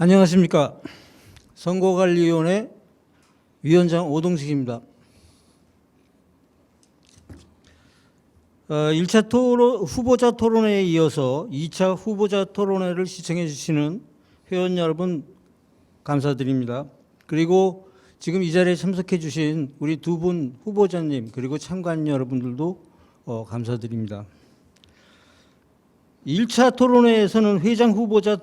안녕하십니까. 선거관리위원회 위원장 오동식입니다. 1차 후보자 토론회에 이어서 2차 후보자 토론회를 시청해 주시는 회원 여러분 감사드립니다. 그리고 지금 이 자리에 참석해 주신 우리 두 분 후보자님 그리고 참관 여러분들도 감사드립니다. 1차 토론회에서는 회장 후보자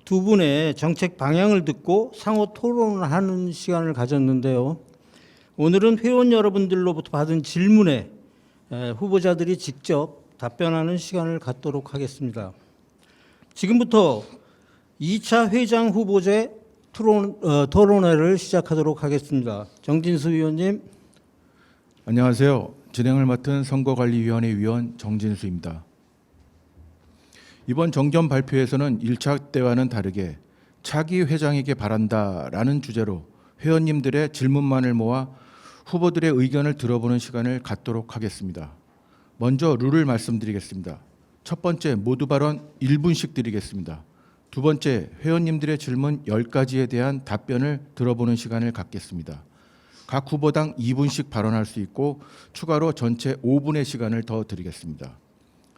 두 분의 정책 방향을 듣고 상호 토론을 하는 시간을 가졌는데요. 오늘은 회원 여러분들로부터 받은 질문에 후보자들이 직접 답변하는 시간을 갖도록 하겠습니다. 지금부터 2차 회장 후보자 토론회를 시작하도록 하겠습니다. 정진수 위원님. 안녕하세요. 진행을 맡은 선거관리위원회 위원 정진수입니다. 이번 정견 발표에서는 1차 때와는 다르게 차기 회장에게 바란다라는 주제로 회원님들의 질문만을 모아 후보들의 의견을 들어보는 시간을 갖도록 하겠습니다. 먼저 룰을 말씀드리겠습니다. 첫 번째, 모두 발언 1분씩 드리겠습니다. 두 번째, 회원님들의 질문 10가지에 대한 답변을 들어보는 시간을 갖겠습니다. 각 후보당 2분씩 발언할 수 있고 추가로 전체 5분의 시간을 더 드리겠습니다.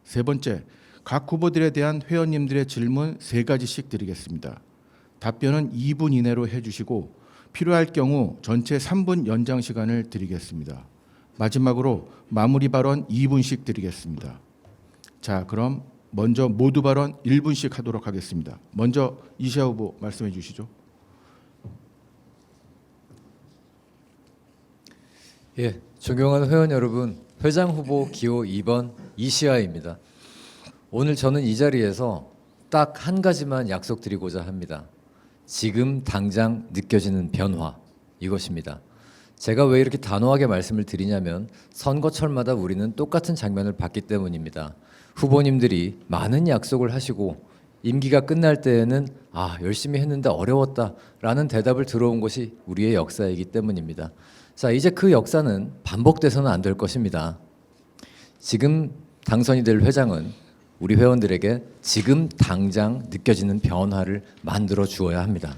세 번째, 각 후보들에 대한 회원님들의 질문 3가지씩 드리겠습니다. 답변은 2분 이내로 해주시고 필요할 경우 전체 3분 연장 시간을 드리겠습니다. 마지막으로 마무리 발언 2분씩 드리겠습니다. 자, 그럼 먼저 모두 발언 1분씩 하도록 하겠습니다. 먼저 이시아 후보 말씀해 주시죠. 예, 존경하는 회원 여러분, 회장 후보 기호 2번 이시아입니다. 오늘 저는 이 자리에서 딱 한 가지만 약속드리고자 합니다. 지금 당장 느껴지는 변화, 이것입니다. 제가 왜 이렇게 단호하게 말씀을 드리냐면 선거철마다 우리는 똑같은 장면을 봤기 때문입니다. 후보님들이 많은 약속을 하시고 임기가 끝날 때에는 열심히 했는데 어려웠다라는 대답을 들어온 것이 우리의 역사이기 때문입니다. 자, 이제 그 역사는 반복돼서는 안 될 것입니다. 지금 당선이 될 회장은 우리 회원들에게 지금 당장 느껴지는 변화를 만들어 주어야 합니다.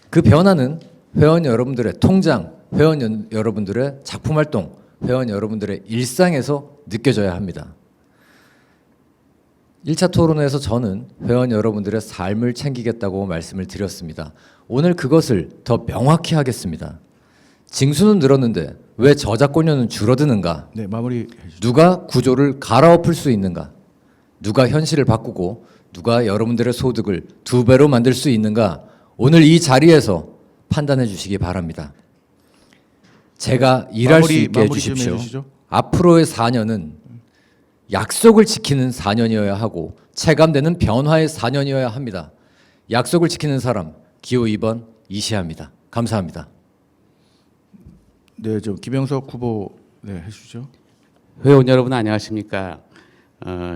그 변화는 회원 여러분들의 통장, 회원 여러분들의 작품활동, 회원 여러분들의 일상에서 느껴져야 합니다. 1차 토론회에서 저는 회원 여러분들의 삶을 챙기겠다고 말씀을 드렸습니다. 오늘 그것을 더 명확히 하겠습니다. 징수는 늘었는데 왜 저작권료는 줄어드는가? 네, 마무리 해주시죠. 누가 구조를 갈아엎을 수 있는가? 누가 현실을 바꾸고 누가 여러분들의 소득을 2배로 만들 수 있는가? 오늘 이 자리에서 판단해 주시기 바랍니다. 제가 일할 수 있게 해주십시오. 앞으로의 4년은 약속을 지키는 4년이어야 하고 체감되는 변화의 4년이어야 합니다. 약속을 지키는 사람 기호 2번 이시아입니다. 감사합니다. 네, 저 김영석 후보 해주시죠. 회원 여러분 안녕하십니까.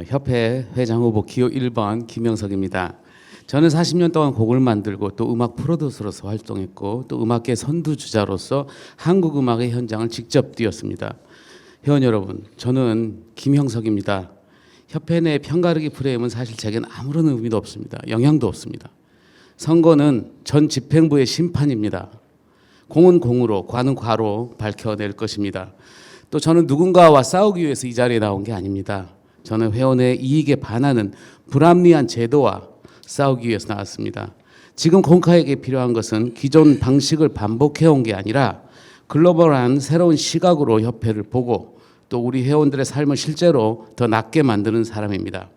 협회 회장 후보 기호 1번 김영석입니다. 저는 40년 동안 곡을 만들고 또 음악 프로듀서로서 활동했고 또 음악계 선두주자로서 한국 음악의 현장을 직접 뛰었습니다. 회원 여러분, 저는 김형석입니다. 협회 내 편가르기 프레임은 사실 제게는 아무런 의미도 없습니다. 영향도 없습니다. 선거는 전 집행부의 심판입니다. 공은 공으로, 과는 과로 밝혀낼 것입니다. 또 저는 누군가와 싸우기 위해서 이 자리에 나온 게 아닙니다. 저는 회원의 이익에 반하는 불합리한 제도와 싸우기 위해서 나왔습니다. 지금 공카에게 필요한 것은 기존 방식을 반복해온 게 아니라 글로벌한 새로운 시각으로 협회를 보고 또 우리 회원들의 삶을 실제로 더 낫게 만드는 사람입니다.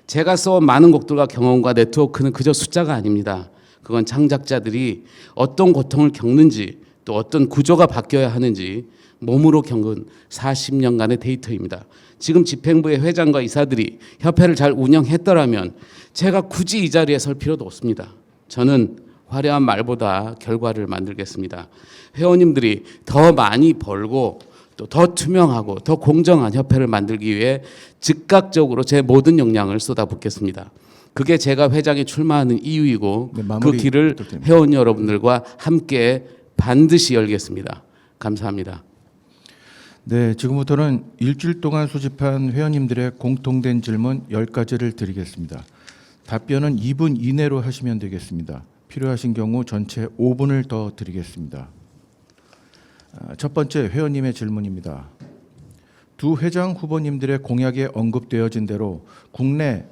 제가 써온 많은 곡들과 경험과 네트워크는 그저 숫자가 아닙니다. 그건 창작자들이 어떤 고통을 겪는지 또 어떤 구조가 바뀌어야 하는지 몸으로 겪은 40년간의 데이터입니다. 지금 집행부의 회장과 이사들이 협회를 잘 운영했더라면 제가 굳이 이 자리에 설 필요도 없습니다. 저는 화려한 말보다 결과를 만들겠습니다. 회원님들이 더 많이 벌고 또 더 투명하고 더 공정한 협회를 만들기 위해 즉각적으로 제 모든 역량을 쏟아붓겠습니다. 그게 제가 회장에 출마하는 이유이고 그 길을 회원 여러분들과 함께 반드시 열겠습니다. 감사합니다. 네, 지금부터는 일주일 동안 수집한 회원님들의 공통된 질문 10가지를 드리겠습니다. 답변은 2분 이내로 하시면 되겠습니다. 필요하신 경우 전체 5분을 더 드리겠습니다. 첫 번째 회원님의 질문입니다. 두 회장 후보님들의 공약에 언급되어진 대로 국내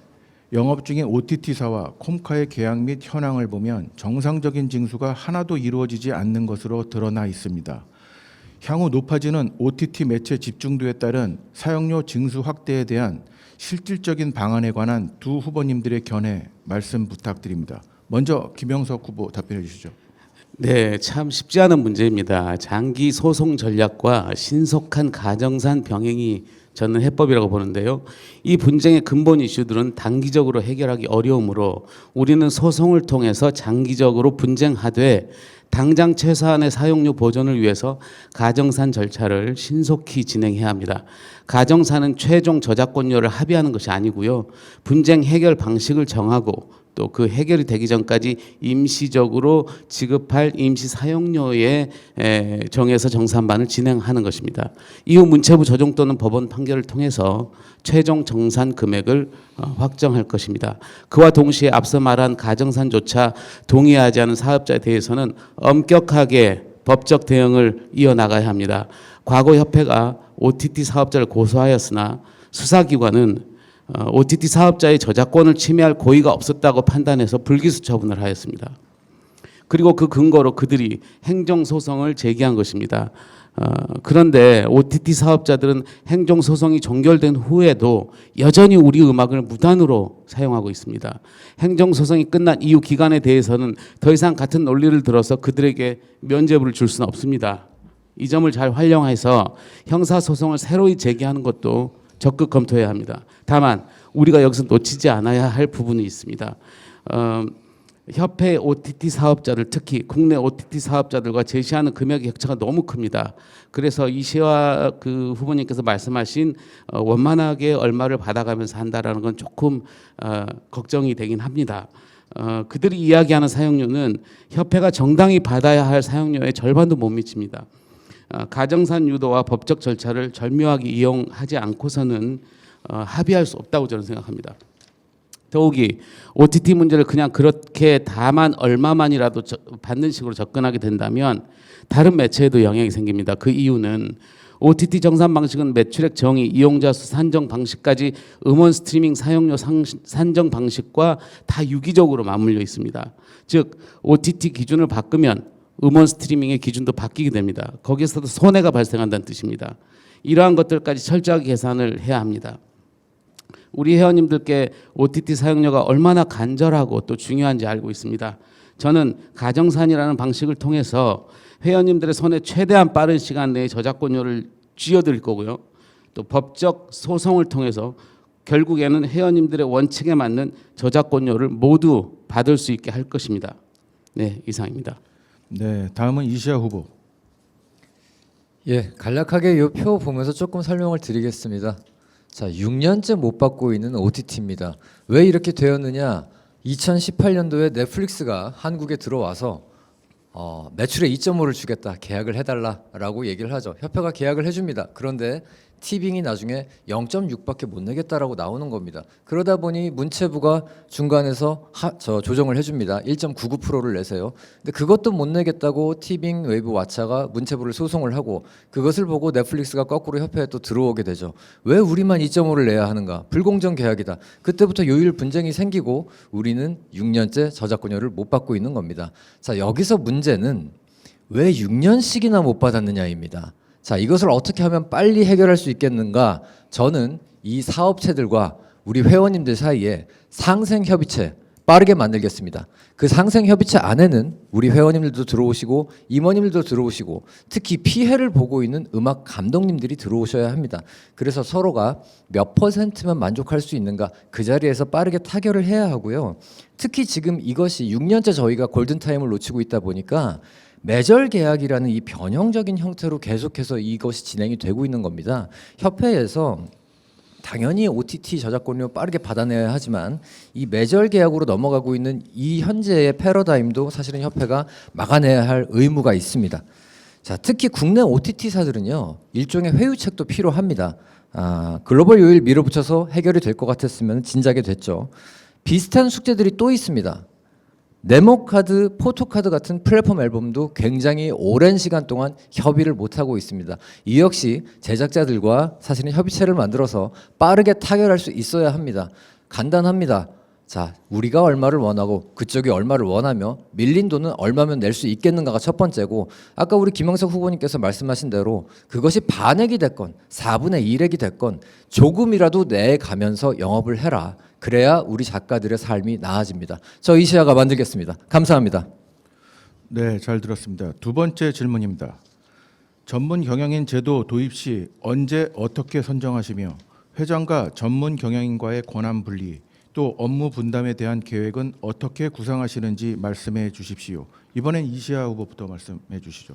영업 중인 OTT사와 콤카의 계약 및 현황을 보면 정상적인 징수가 하나도 이루어지지 않는 것으로 드러나 있습니다. 향후 높아지는 OTT 매체 집중도에 따른 사용료 징수 확대에 대한 실질적인 방안에 관한 두 후보님들의 견해 말씀 부탁드립니다. 먼저 김영석 후보 답변해 주시죠. 네, 참 쉽지 않은 문제입니다. 장기 소송 전략과 신속한 가정산 병행이 저는 해법이라고 보는데요. 이 분쟁의 근본 이슈들은 단기적으로 해결하기 어려우므로 우리는 소송을 통해서 장기적으로 분쟁하되 당장 최소한의 사용료 보전을 위해서 가정산 절차를 신속히 진행해야 합니다. 가정산은 최종 저작권료를 합의하는 것이 아니고요. 분쟁 해결 방식을 정하고 또 그 해결이 되기 전까지 임시적으로 지급할 임시 사용료에 정해서 정산반을 진행하는 것입니다. 이후 문체부 조정 또는 법원 판결을 통해서 최종 정산 금액을 확정할 것입니다. 그와 동시에 앞서 말한 가정산조차 동의하지 않은 사업자에 대해서는 엄격하게 법적 대응을 이어나가야 합니다. 과거 협회가 OTT 사업자를 고소하였으나 수사기관은 OTT 사업자의 저작권을 침해할 고의가 없었다고 판단해서 불기소 처분을 하였습니다. 그리고 그 근거로 그들이 행정소송을 제기한 것입니다. 그런데 OTT 사업자들은 행정소송이 종결된 후에도 여전히 우리 음악을 무단으로 사용하고 있습니다. 행정소송이 끝난 이후 기간에 대해서는 더 이상 같은 논리를 들어서 그들에게 면죄부를 줄 수는 없습니다. 이 점을 잘 활용해서 형사소송을 새로이 제기하는 것도 적극 검토해야 합니다. 다만 우리가 여기서 놓치지 않아야 할 부분이 있습니다. 협회 OTT 사업자들, 특히 국내 OTT 사업자들과 제시하는 금액의 격차가 너무 큽니다. 그래서 이시화 그 후보님께서 말씀하신 원만하게 얼마를 받아가면서 한다라는 건 조금 걱정이 되긴 합니다. 그들이 이야기하는 사용료는 협회가 정당히 받아야 할 사용료의 절반도 못 미칩니다. 가정산 유도와 법적 절차를 절묘하게 이용하지 않고서는 합의할 수 없다고 저는 생각합니다. 더욱이 OTT 문제를 그냥 그렇게 다만 얼마만이라도 받는 식으로 접근하게 된다면 다른 매체에도 영향이 생깁니다. 그 이유는 OTT 정산 방식은 매출액 정의, 이용자 수 산정 방식까지 음원 스트리밍 사용료 산정 방식과 다 유기적으로 맞물려 있습니다. 즉 OTT 기준을 바꾸면 음원 스트리밍의 기준도 바뀌게 됩니다. 거기에서도 손해가 발생한다는 뜻입니다. 이러한 것들까지 철저하게 계산을 해야 합니다. 우리 회원님들께 OTT 사용료가 얼마나 간절하고 또 중요한지 알고 있습니다. 저는 가정산이라는 방식을 통해서 회원님들의 손에 최대한 빠른 시간 내에 저작권료를 쥐어드릴 거고요. 또 법적 소송을 통해서 결국에는 회원님들의 원칙에 맞는 저작권료를 모두 받을 수 있게 할 것입니다. 네, 이상입니다. 네, 다음은 이시아 후보. 예, 간략하게 이 표 보면서 조금 설명을 드리겠습니다. 자, 6년째 못 받고 있는 OTT입니다. 왜 이렇게 되었느냐? 2018년도에 넷플릭스가 한국에 들어와서 매출의 2.5를 주겠다, 계약을 해달라라고 얘기를 하죠. 협회가 계약을 해줍니다. 그런데 티빙이 나중에 0.6밖에 못 내겠다라고 나오는 겁니다. 그러다 보니 문체부가 중간에서 조정을 해줍니다. 1.99%를 내세요. 근데 그것도 못 내겠다고 티빙 웨이브 왓챠가 문체부를 소송을 하고 그것을 보고 넷플릭스가 거꾸로 협회에 또 들어오게 되죠. 왜 우리만 2.5를 내야 하는가? 불공정 계약이다. 그때부터 요일 분쟁이 생기고 우리는 6년째 저작권료를 못 받고 있는 겁니다. 자, 여기서 문제는 왜 6년씩이나 못 받았느냐입니다. 자, 이것을 어떻게 하면 빨리 해결할 수 있겠는가? 저는 이 사업체들과 우리 회원님들 사이에 상생협의체 빠르게 만들겠습니다. 그 상생협의체 안에는 우리 회원님들도 들어오시고 임원님들도 들어오시고 특히 피해를 보고 있는 음악 감독님들이 들어오셔야 합니다. 그래서 서로가 몇 %만 만족할 수 있는가 그 자리에서 빠르게 타결을 해야 하고요. 특히 지금 이것이 6년째 저희가 골든타임을 놓치고 있다 보니까 매절 계약이라는 이 변형적인 형태로 계속해서 이것이 진행이 되고 있는 겁니다. 협회에서 당연히 OTT 저작권료 빠르게 받아내야 하지만 이 매절 계약으로 넘어가고 있는 이 현재의 패러다임도 사실은 협회가 막아내야 할 의무가 있습니다. 자, 특히 국내 OTT사들은요 일종의 회유책도 필요합니다. 글로벌 요일 밀어붙여서 해결이 될 것 같았으면 진작에 됐죠. 비슷한 숙제들이 또 있습니다. 네모카드, 포토카드 같은 플랫폼 앨범도 굉장히 오랜 시간 동안 협의를 못하고 있습니다. 이 역시 제작자들과 사실은 협의체를 만들어서 빠르게 타결할 수 있어야 합니다. 간단합니다. 자, 우리가 얼마를 원하고 그쪽이 얼마를 원하며 밀린 돈은 얼마면 낼 수 있겠는가가 첫 번째고, 아까 우리 김영석 후보님께서 말씀하신 대로 그것이 반액이 됐건 4분의 1액이 됐건 조금이라도 내가면서 영업을 해라. 그래야 우리 작가들의 삶이 나아집니다. 저 이시아가 만들겠습니다. 감사합니다. 네, 잘 들었습니다. 두 번째 질문입니다. 전문 경영인 제도 도입 시 언제 어떻게 선정하시며 회장과 전문 경영인과의 권한 분리 또 업무 분담에 대한 계획은 어떻게 구상하시는지 말씀해 주십시오. 이번엔 이시아 후보부터 말씀해 주시죠.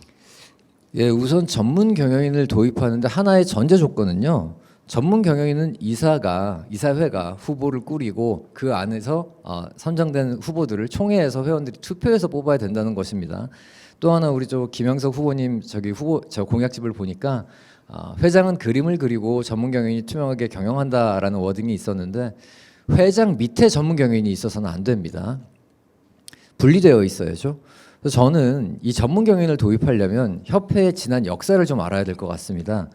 예, 우선 전문 경영인을 도입하는데 하나의 전제 조건은요. 전문 경영인은 이사회가 후보를 꾸리고 그 안에서 선정된 후보들을 총회에서 회원들이 투표해서 뽑아야 된다는 것입니다. 또 하나 우리 김영석 후보님 저 공약집을 보니까 회장은 그림을 그리고 전문 경영인이 투명하게 경영한다라는 워딩이 있었는데 회장 밑에 전문 경영인이 있어서는 안 됩니다. 분리되어 있어야죠. 그래서 저는 이 전문 경영인을 도입하려면 협회의 지난 역사를 좀 알아야 될 것 같습니다.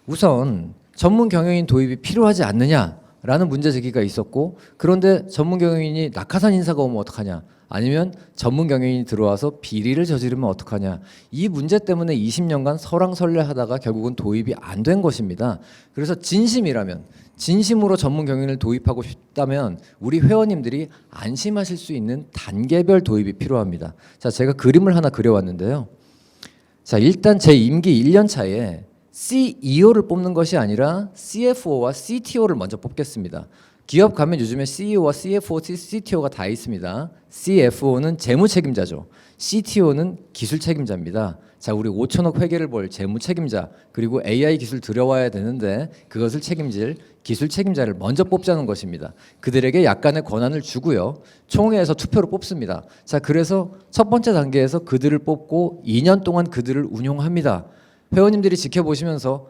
우선 전문 경영인 도입이 필요하지 않느냐라는 문제 제기가 있었고, 그런데 전문 경영인이 낙하산 인사가 오면 어떡하냐, 아니면 전문 경영인이 들어와서 비리를 저지르면 어떡하냐, 이 문제 때문에 20년간 설왕설래하다가 결국은 도입이 안 된 것입니다. 그래서 진심으로 전문 경영인을 도입하고 싶다면 우리 회원님들이 안심하실 수 있는 단계별 도입이 필요합니다. 자, 제가 그림을 하나 그려왔는데요. 자, 일단 제 임기 1년 차에 CEO를 뽑는 것이 아니라 CFO와 CTO를 먼저 뽑겠습니다. 기업 가면 요즘에 CEO와 CFO, CTO가 다 있습니다. CFO는 재무 책임자죠. CTO는 기술 책임자입니다. 자, 우리 5천억 회계를 볼 재무 책임자, 그리고 AI 기술 들여와야 되는데 그것을 책임질 기술 책임자를 먼저 뽑자는 것입니다. 그들에게 약간의 권한을 주고요. 총회에서 투표로 뽑습니다. 자, 그래서 첫 번째 단계에서 그들을 뽑고 2년 동안 그들을 운용합니다. 회원님들이 지켜보시면서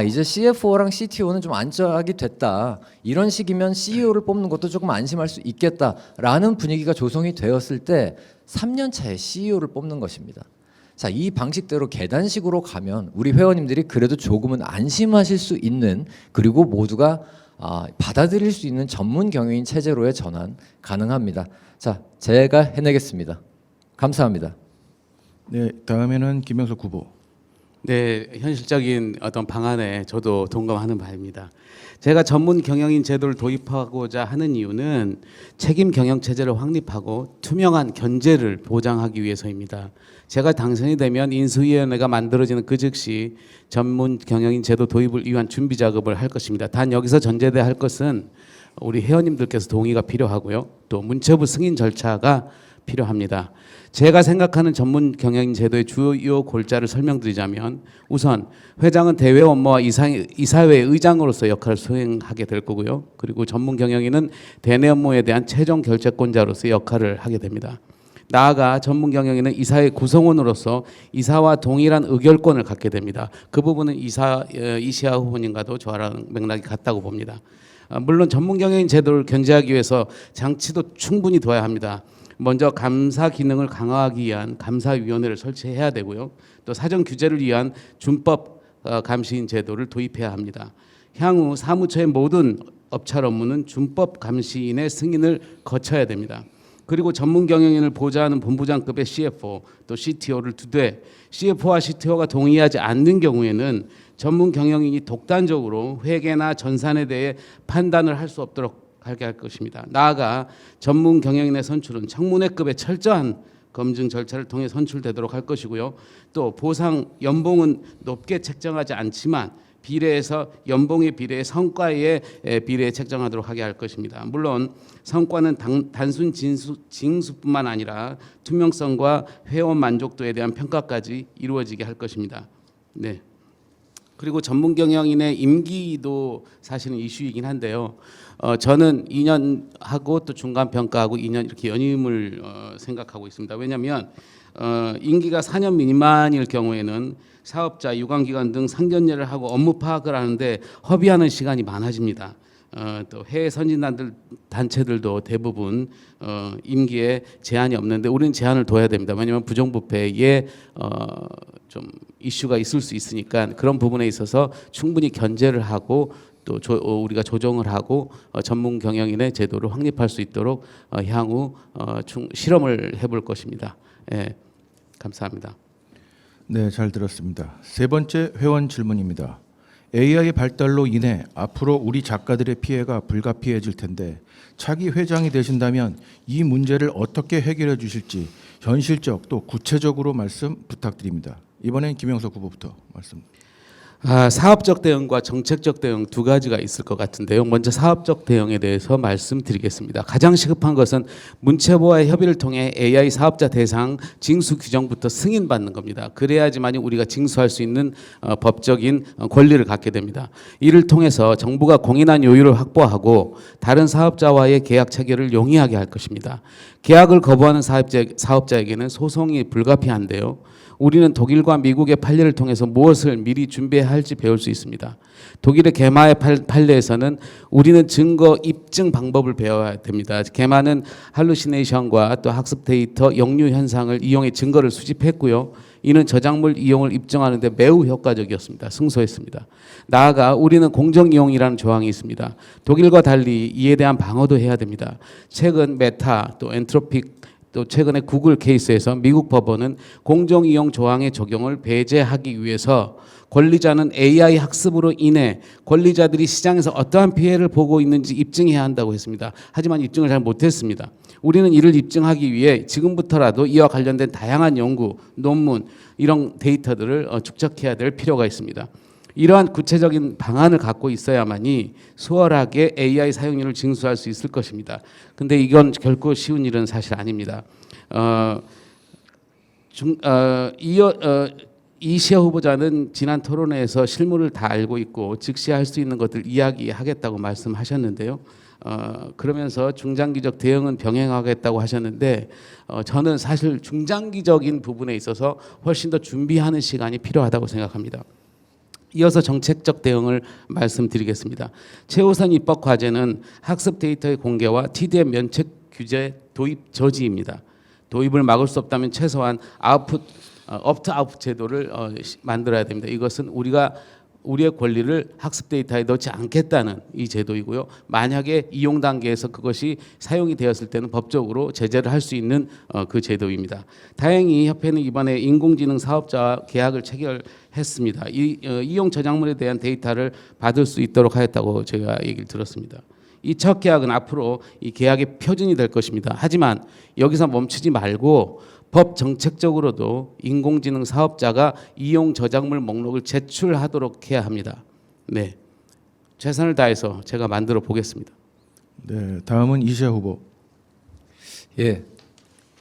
이제 CFO랑 CTO는 좀 안짝이 됐다, 이런 식이면 CEO를 뽑는 것도 조금 안심할 수 있겠다라는 분위기가 조성이 되었을 때 3년 차에 CEO를 뽑는 것입니다. 자, 이 방식대로 계단식으로 가면 우리 회원님들이 그래도 조금은 안심하실 수 있는, 그리고 모두가 받아들일 수 있는 전문 경영인 체제로의 전환 가능합니다. 자, 제가 해내겠습니다. 감사합니다. 네, 다음에는 김영석 후보. 네, 현실적인 어떤 방안에 저도 동감하는 바입니다. 제가 전문 경영인 제도를 도입하고자 하는 이유는 책임 경영 체제를 확립하고 투명한 견제를 보장하기 위해서입니다. 제가 당선이 되면 인수위원회가 만들어지는 그 즉시 전문 경영인 제도 도입을 위한 준비 작업을 할 것입니다. 단 여기서 전제돼야 할 것은 우리 회원님들께서 동의가 필요하고요. 또 문체부 승인 절차가 필요합니다. 제가 생각하는 전문 경영인 제도의 주요 골자를 설명드리자면, 우선 회장은 대외 업무와 이사회 의장으로서 역할을 수행하게 될 거고요. 그리고 전문 경영인은 대내 업무에 대한 최종 결재권자로서 역할을 하게 됩니다. 나아가 전문 경영인은 이사회 구성원으로서 이사와 동일한 의결권을 갖게 됩니다. 그 부분은 이시아 후보님과도 저랑 맥락이 같다고 봅니다. 물론 전문 경영인 제도를 견제하기 위해서 장치도 충분히 둬야 합니다. 먼저 감사 기능을 강화하기 위한 감사위원회를 설치해야 되고요. 또 사전 규제를 위한 준법 감시인 제도를 도입해야 합니다. 향후 사무처의 모든 업찰 업무는 준법 감시인의 승인을 거쳐야 됩니다. 그리고 전문 경영인을 보좌하는 본부장급의 CFO 또 CTO를 두되 CFO와 CTO가 동의하지 않는 경우에는 전문 경영인이 독단적으로 회계나 전산에 대해 판단을 할 수 없도록 하게 할 것입니다. 나아가 전문 경영인의 선출은 청문회급의 철저한 검증 절차를 통해 선출되도록 할 것이고요. 또 보상 연봉은 높게 책정하지 않지만 비례해서 연봉의 비례에 성과에 비례에 책정하도록 하게 할 것입니다. 물론 성과는 단순 징수뿐만 아니라 투명성과 회원 만족도에 대한 평가까지 이루어지게 할 것입니다. 네. 그리고 전문 경영인의 임기도 사실은 이슈이긴 한데요. 저는 2년 하고 또 중간 평가하고 2년 이렇게 연임을 생각하고 있습니다. 왜냐하면 임기가 4년 미만일 경우에는 사업자, 유관기관 등 상견례를 하고 업무 파악을 하는데 허비하는 시간이 많아집니다. 또 해외 선진단들 단체들도 대부분 임기에 제한이 없는데 우리는 제한을 둬야 됩니다. 왜냐하면 부정부패에 좀 이슈가 있을 수 있으니까 그런 부분에 있어서 충분히 견제를 하고 또 우리가 조정을 하고 전문 경영인의 제도를 확립할 수 있도록 향후 실험을 해볼 것입니다. 예, 감사합니다. 네, 잘 들었습니다. 세 번째 회원 질문입니다. AI 발달로 인해 앞으로 우리 작가들의 피해가 불가피해질 텐데 차기 회장이 되신다면 이 문제를 어떻게 해결해 주실지 현실적 또 구체적으로 말씀 부탁드립니다. 이번엔 김영석 후보부터 말씀. 사업적 대응과 정책적 대응 두 가지가 있을 것 같은데요. 먼저 사업적 대응에 대해서 말씀드리겠습니다. 가장 시급한 것은 문체부와의 협의를 통해 AI 사업자 대상 징수 규정부터 승인받는 겁니다. 그래야지만 우리가 징수할 수 있는 법적인 권리를 갖게 됩니다. 이를 통해서 정부가 공인한 요율을 확보하고 다른 사업자와의 계약 체결을 용이하게 할 것입니다. 계약을 거부하는 사업자에게는 소송이 불가피한데요. 우리는 독일과 미국의 판례를 통해서 무엇을 미리 준비해야 할지 배울 수 있습니다. 독일의 게마의 판례에서는 우리는 증거 입증 방법을 배워야 됩니다. 게마는 할루시네이션과 또 학습 데이터 역류 현상을 이용해 증거를 수집했고요. 이는 저작물 이용을 입증하는 데 매우 효과적이었습니다. 승소했습니다. 나아가 우리는 공정 이용이라는 조항이 있습니다. 독일과 달리 이에 대한 방어도 해야 됩니다. 최근 메타 또 엔트로픽 또 최근에 구글 케이스에서 미국 법원은 공정이용 조항의 적용을 배제하기 위해서 권리자는 AI 학습으로 인해 권리자들이 시장에서 어떠한 피해를 보고 있는지 입증해야 한다고 했습니다. 하지만 입증을 잘 못했습니다. 우리는 이를 입증하기 위해 지금부터라도 이와 관련된 다양한 연구, 논문 이런 데이터들을 축적해야 될 필요가 있습니다. 이러한 구체적인 방안을 갖고 있어야만이 수월하게 AI 사용률을 징수할 수 있을 것입니다. 근데 이건 결코 쉬운 일은 사실 아닙니다. 이시아 후보자는 지난 토론회에서 실무를 다 알고 있고 즉시 할 수 있는 것들 이야기하겠다고 말씀하셨는데요. 그러면서 중장기적 대응은 병행하겠다고 하셨는데 저는 사실 중장기적인 부분에 있어서 훨씬 더 준비하는 시간이 필요하다고 생각합니다. 이어서 정책적 대응을 말씀드리겠습니다. 최우선 입법 과제는 학습 데이터의 공개와 TDM 면책 규제 도입 저지입니다. 도입을 막을 수 없다면 최소한 옵트아웃 제도를 만들어야 됩니다. 이것은 우리의 권리를 학습 데이터에 넣지 않겠다는 이 제도이고요. 만약에 이용 단계에서 그것이 사용이 되었을 때는 법적으로 제재를 할 수 있는 그 제도입니다. 다행히 협회는 이번에 인공지능 사업자와 계약을 체결했습니다. 이용 저작물에 대한 데이터를 받을 수 있도록 하였다고 제가 얘기를 들었습니다. 이 첫 계약은 앞으로 이 계약의 표준이 될 것입니다. 하지만 여기서 멈추지 말고 법 정책적으로도 인공지능 사업자가 이용 저작물 목록을 제출하도록 해야 합니다. 네, 최선을 다해서 제가 만들어 보겠습니다. 네, 다음은 이시아 후보. 예,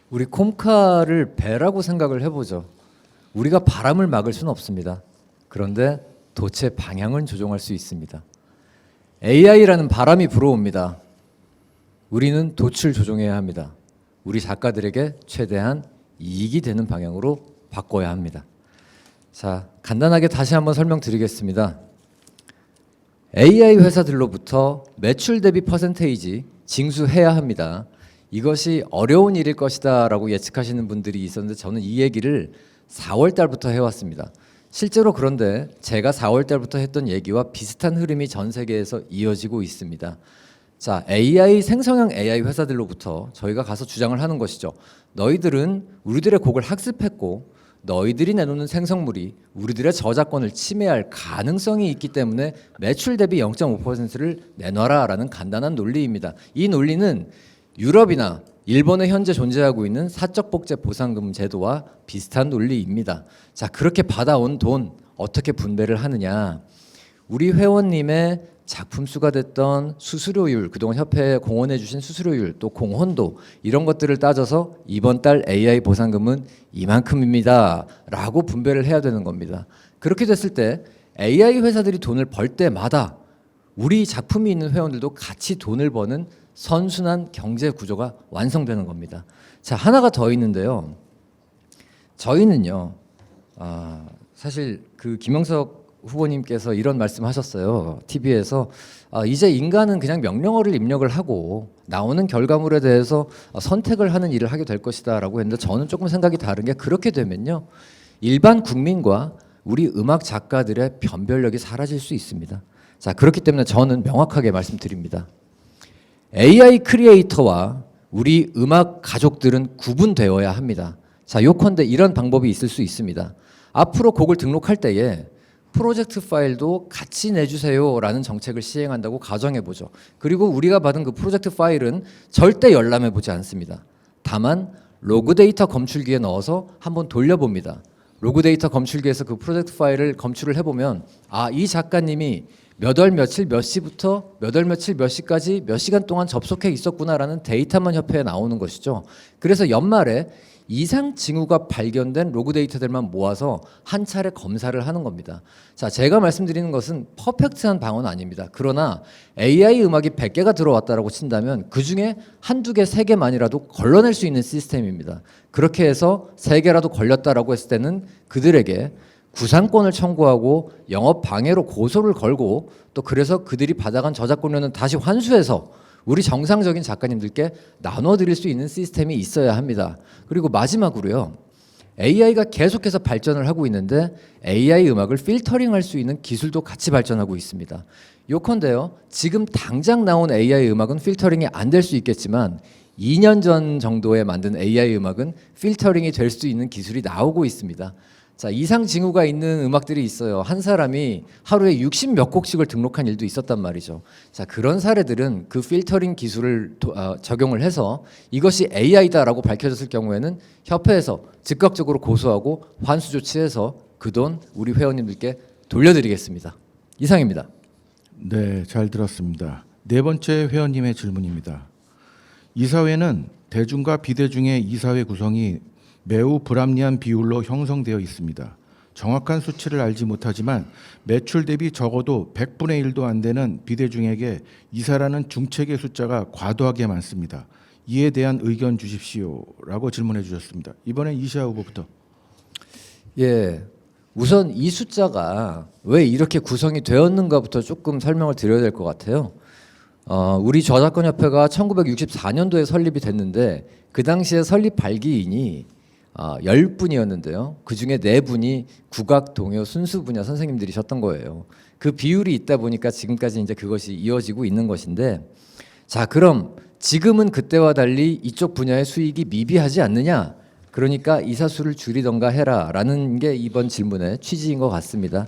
우리 콤카를 배라고 생각을 해보죠. 우리가 바람을 막을 수는 없습니다. 그런데 도체 방향은 조종할 수 있습니다. AI라는 바람이 불어옵니다. 우리는 돛을 조종해야 합니다. 우리 작가들에게 최대한 이익이 되는 방향으로 바꿔야 합니다. 자, 간단하게 다시 한번 설명드리겠습니다. AI 회사들로부터 매출 대비 퍼센테이지 징수해야 합니다. 이것이 어려운 일일 것이다 라고 예측하시는 분들이 있었는데 저는 이 얘기를 4월 달부터 해왔습니다. 실제로 그런데 제가 4월 달부터 했던 얘기와 비슷한 흐름이 전 세계에서 이어지고 있습니다. 자, 생성형 AI 회사들로부터 저희가 가서 주장을 하는 것이죠. 너희들은 우리들의 곡을 학습했고 너희들이 내놓는 생성물이 우리들의 저작권을 침해할 가능성이 있기 때문에 매출 대비 0.5%를 내놔라 라는 간단한 논리입니다. 이 논리는 유럽이나 일본에 현재 존재하고 있는 사적복제 보상금 제도와 비슷한 논리입니다. 자, 그렇게 받아온 돈 어떻게 분배를 하느냐. 우리 회원님의 작품 수가 됐던 수수료율, 그동안 협회에 공헌해 주신 수수료율, 또 공헌도 이런 것들을 따져서 이번 달 AI 보상금은 이만큼입니다 라고 분배를 해야 되는 겁니다. 그렇게 됐을 때 AI 회사들이 돈을 벌 때마다 우리 작품이 있는 회원들도 같이 돈을 버는 선순환 경제 구조가 완성되는 겁니다. 자, 하나가 더 있는데요. 저희는요, 사실 그 김영석 후보님께서 이런 말씀하셨어요. TV에서 이제 인간은 그냥 명령어를 입력을 하고 나오는 결과물에 대해서 선택을 하는 일을 하게 될 것이다라고 했는데 저는 조금 생각이 다른 게 그렇게 되면요. 일반 국민과 우리 음악 작가들의 변별력이 사라질 수 있습니다. 자, 그렇기 때문에 저는 명확하게 말씀드립니다. AI 크리에이터와 우리 음악 가족들은 구분되어야 합니다. 자, 요컨대 이런 방법이 있을 수 있습니다. 앞으로 곡을 등록할 때에 프로젝트 파일도 같이 내주세요라는 정책을 시행한다고 가정해보죠. 그리고 우리가 받은 그 프로젝트 파일은 절대 열람해보지 않습니다. 다만 로그 데이터 검출기에 넣어서 한번 돌려봅니다. 로그 데이터 검출기에서 그 프로젝트 파일을 검출을 해보면 이 작가님이 몇 월 며칠 몇 시부터 몇 월 며칠 몇 시까지 몇 시간 동안 접속해 있었구나라는 데이터만 협회에 나오는 것이죠. 그래서 연말에 이상 징후가 발견된 로그 데이터들만 모아서 한 차례 검사를 하는 겁니다. 자, 제가 말씀드리는 것은 퍼펙트한 방어는 아닙니다. 그러나 AI 음악이 100개가 들어왔다라고 친다면 그중에 한두 개, 세 개만이라도 걸러낼 수 있는 시스템입니다. 그렇게 해서 3개라도 걸렸다라고 했을 때는 그들에게 구상권을 청구하고 영업 방해로 고소를 걸고 또 그래서 그들이 받아간 저작권료는 다시 환수해서 우리 정상적인 작가님들께 나눠드릴 수 있는 시스템이 있어야 합니다. 그리고 마지막으로요. AI가 계속해서 발전을 하고 있는데 AI 음악을 필터링할 수 있는 기술도 같이 발전하고 있습니다. 요컨대요. 지금 당장 나온 AI 음악은 필터링이 안 될 수 있겠지만 2년 전 정도에 만든 AI 음악은 필터링이 될 수 있는 기술이 나오고 있습니다. 자, 이상 징후가 있는 음악들이 있어요. 한 사람이 하루에 60몇 곡씩을 등록한 일도 있었단 말이죠. 자, 그런 사례들은 그 필터링 기술을 적용을 해서 이것이 AI다라고 밝혀졌을 경우에는 협회에서 즉각적으로 고소하고 환수 조치해서 그 돈 우리 회원님들께 돌려드리겠습니다. 이상입니다. 네, 잘 들었습니다. 네 번째 회원님의 질문입니다. 이사회는 대중과 비대중의 이사회 구성이 매우 불합리한 비율로 형성되어 있습니다. 정확한 수치를 알지 못하지만 매출 대비 적어도 100분의 1도 안 되는 비대중에게 이사라는 중책의 숫자가 과도하게 많습니다. 이에 대한 의견 주십시오라고 질문해 주셨습니다. 이번엔 이시아 후보부터. 예, 우선 이 숫자가 왜 이렇게 구성이 되었는가부터 조금 설명을 드려야 될 것 같아요. 우리 저작권협회가 1964년도에 설립이 됐는데 그 당시에 설립 발기인이 10분이었는데요. 그중에 4분이 국악, 동요, 순수 분야 선생님들이셨던 거예요. 그 비율이 있다 보니까 지금까지 이제 그것이 이어지고 있는 것인데, 자, 그럼 지금은 그때와 달리 이쪽 분야의 수익이 미비하지 않느냐? 그러니까 이사수를 줄이던가 해라라는 게 이번 질문의 취지인 것 같습니다.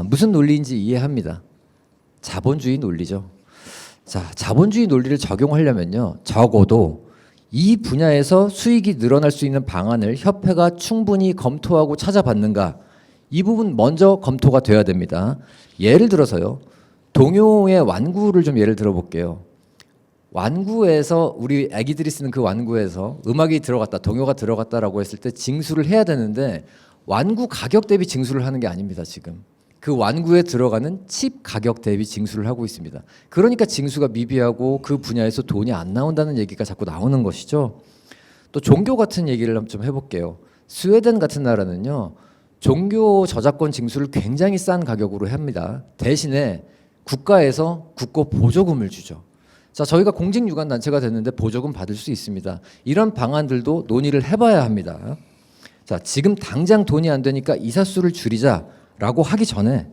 무슨 논리인지 이해합니다. 자본주의 논리죠. 자, 자본주의 논리를 적용하려면요, 적어도 이 분야에서 수익이 늘어날 수 있는 방안을 협회가 충분히 검토하고 찾아봤는가, 이 부분 먼저 검토가 돼야 됩니다. 예를 들어서요, 동요의 완구를 좀 예를 들어볼게요. 완구에서 우리 아기들이 쓰는 그 완구에서 음악이 들어갔다, 동요가 들어갔다라고 했을 때 징수를 해야 되는데 완구 가격 대비 징수를 하는 게 아닙니다. 지금 그 완구에 들어가는 칩 가격 대비 징수를 하고 있습니다. 그러니까 징수가 미비하고 그 분야에서 돈이 안 나온다는 얘기가 자꾸 나오는 것이죠. 또 종교 같은 얘기를 좀 해볼게요. 스웨덴 같은 나라는요, 종교 저작권 징수를 굉장히 싼 가격으로 합니다. 대신에 국가에서 국고 보조금을 주죠. 자, 저희가 공직유관단체가 됐는데 보조금 받을 수 있습니다. 이런 방안들도 논의를 해봐야 합니다. 자, 지금 당장 돈이 안 되니까 이사수를 줄이자라고 하기 전에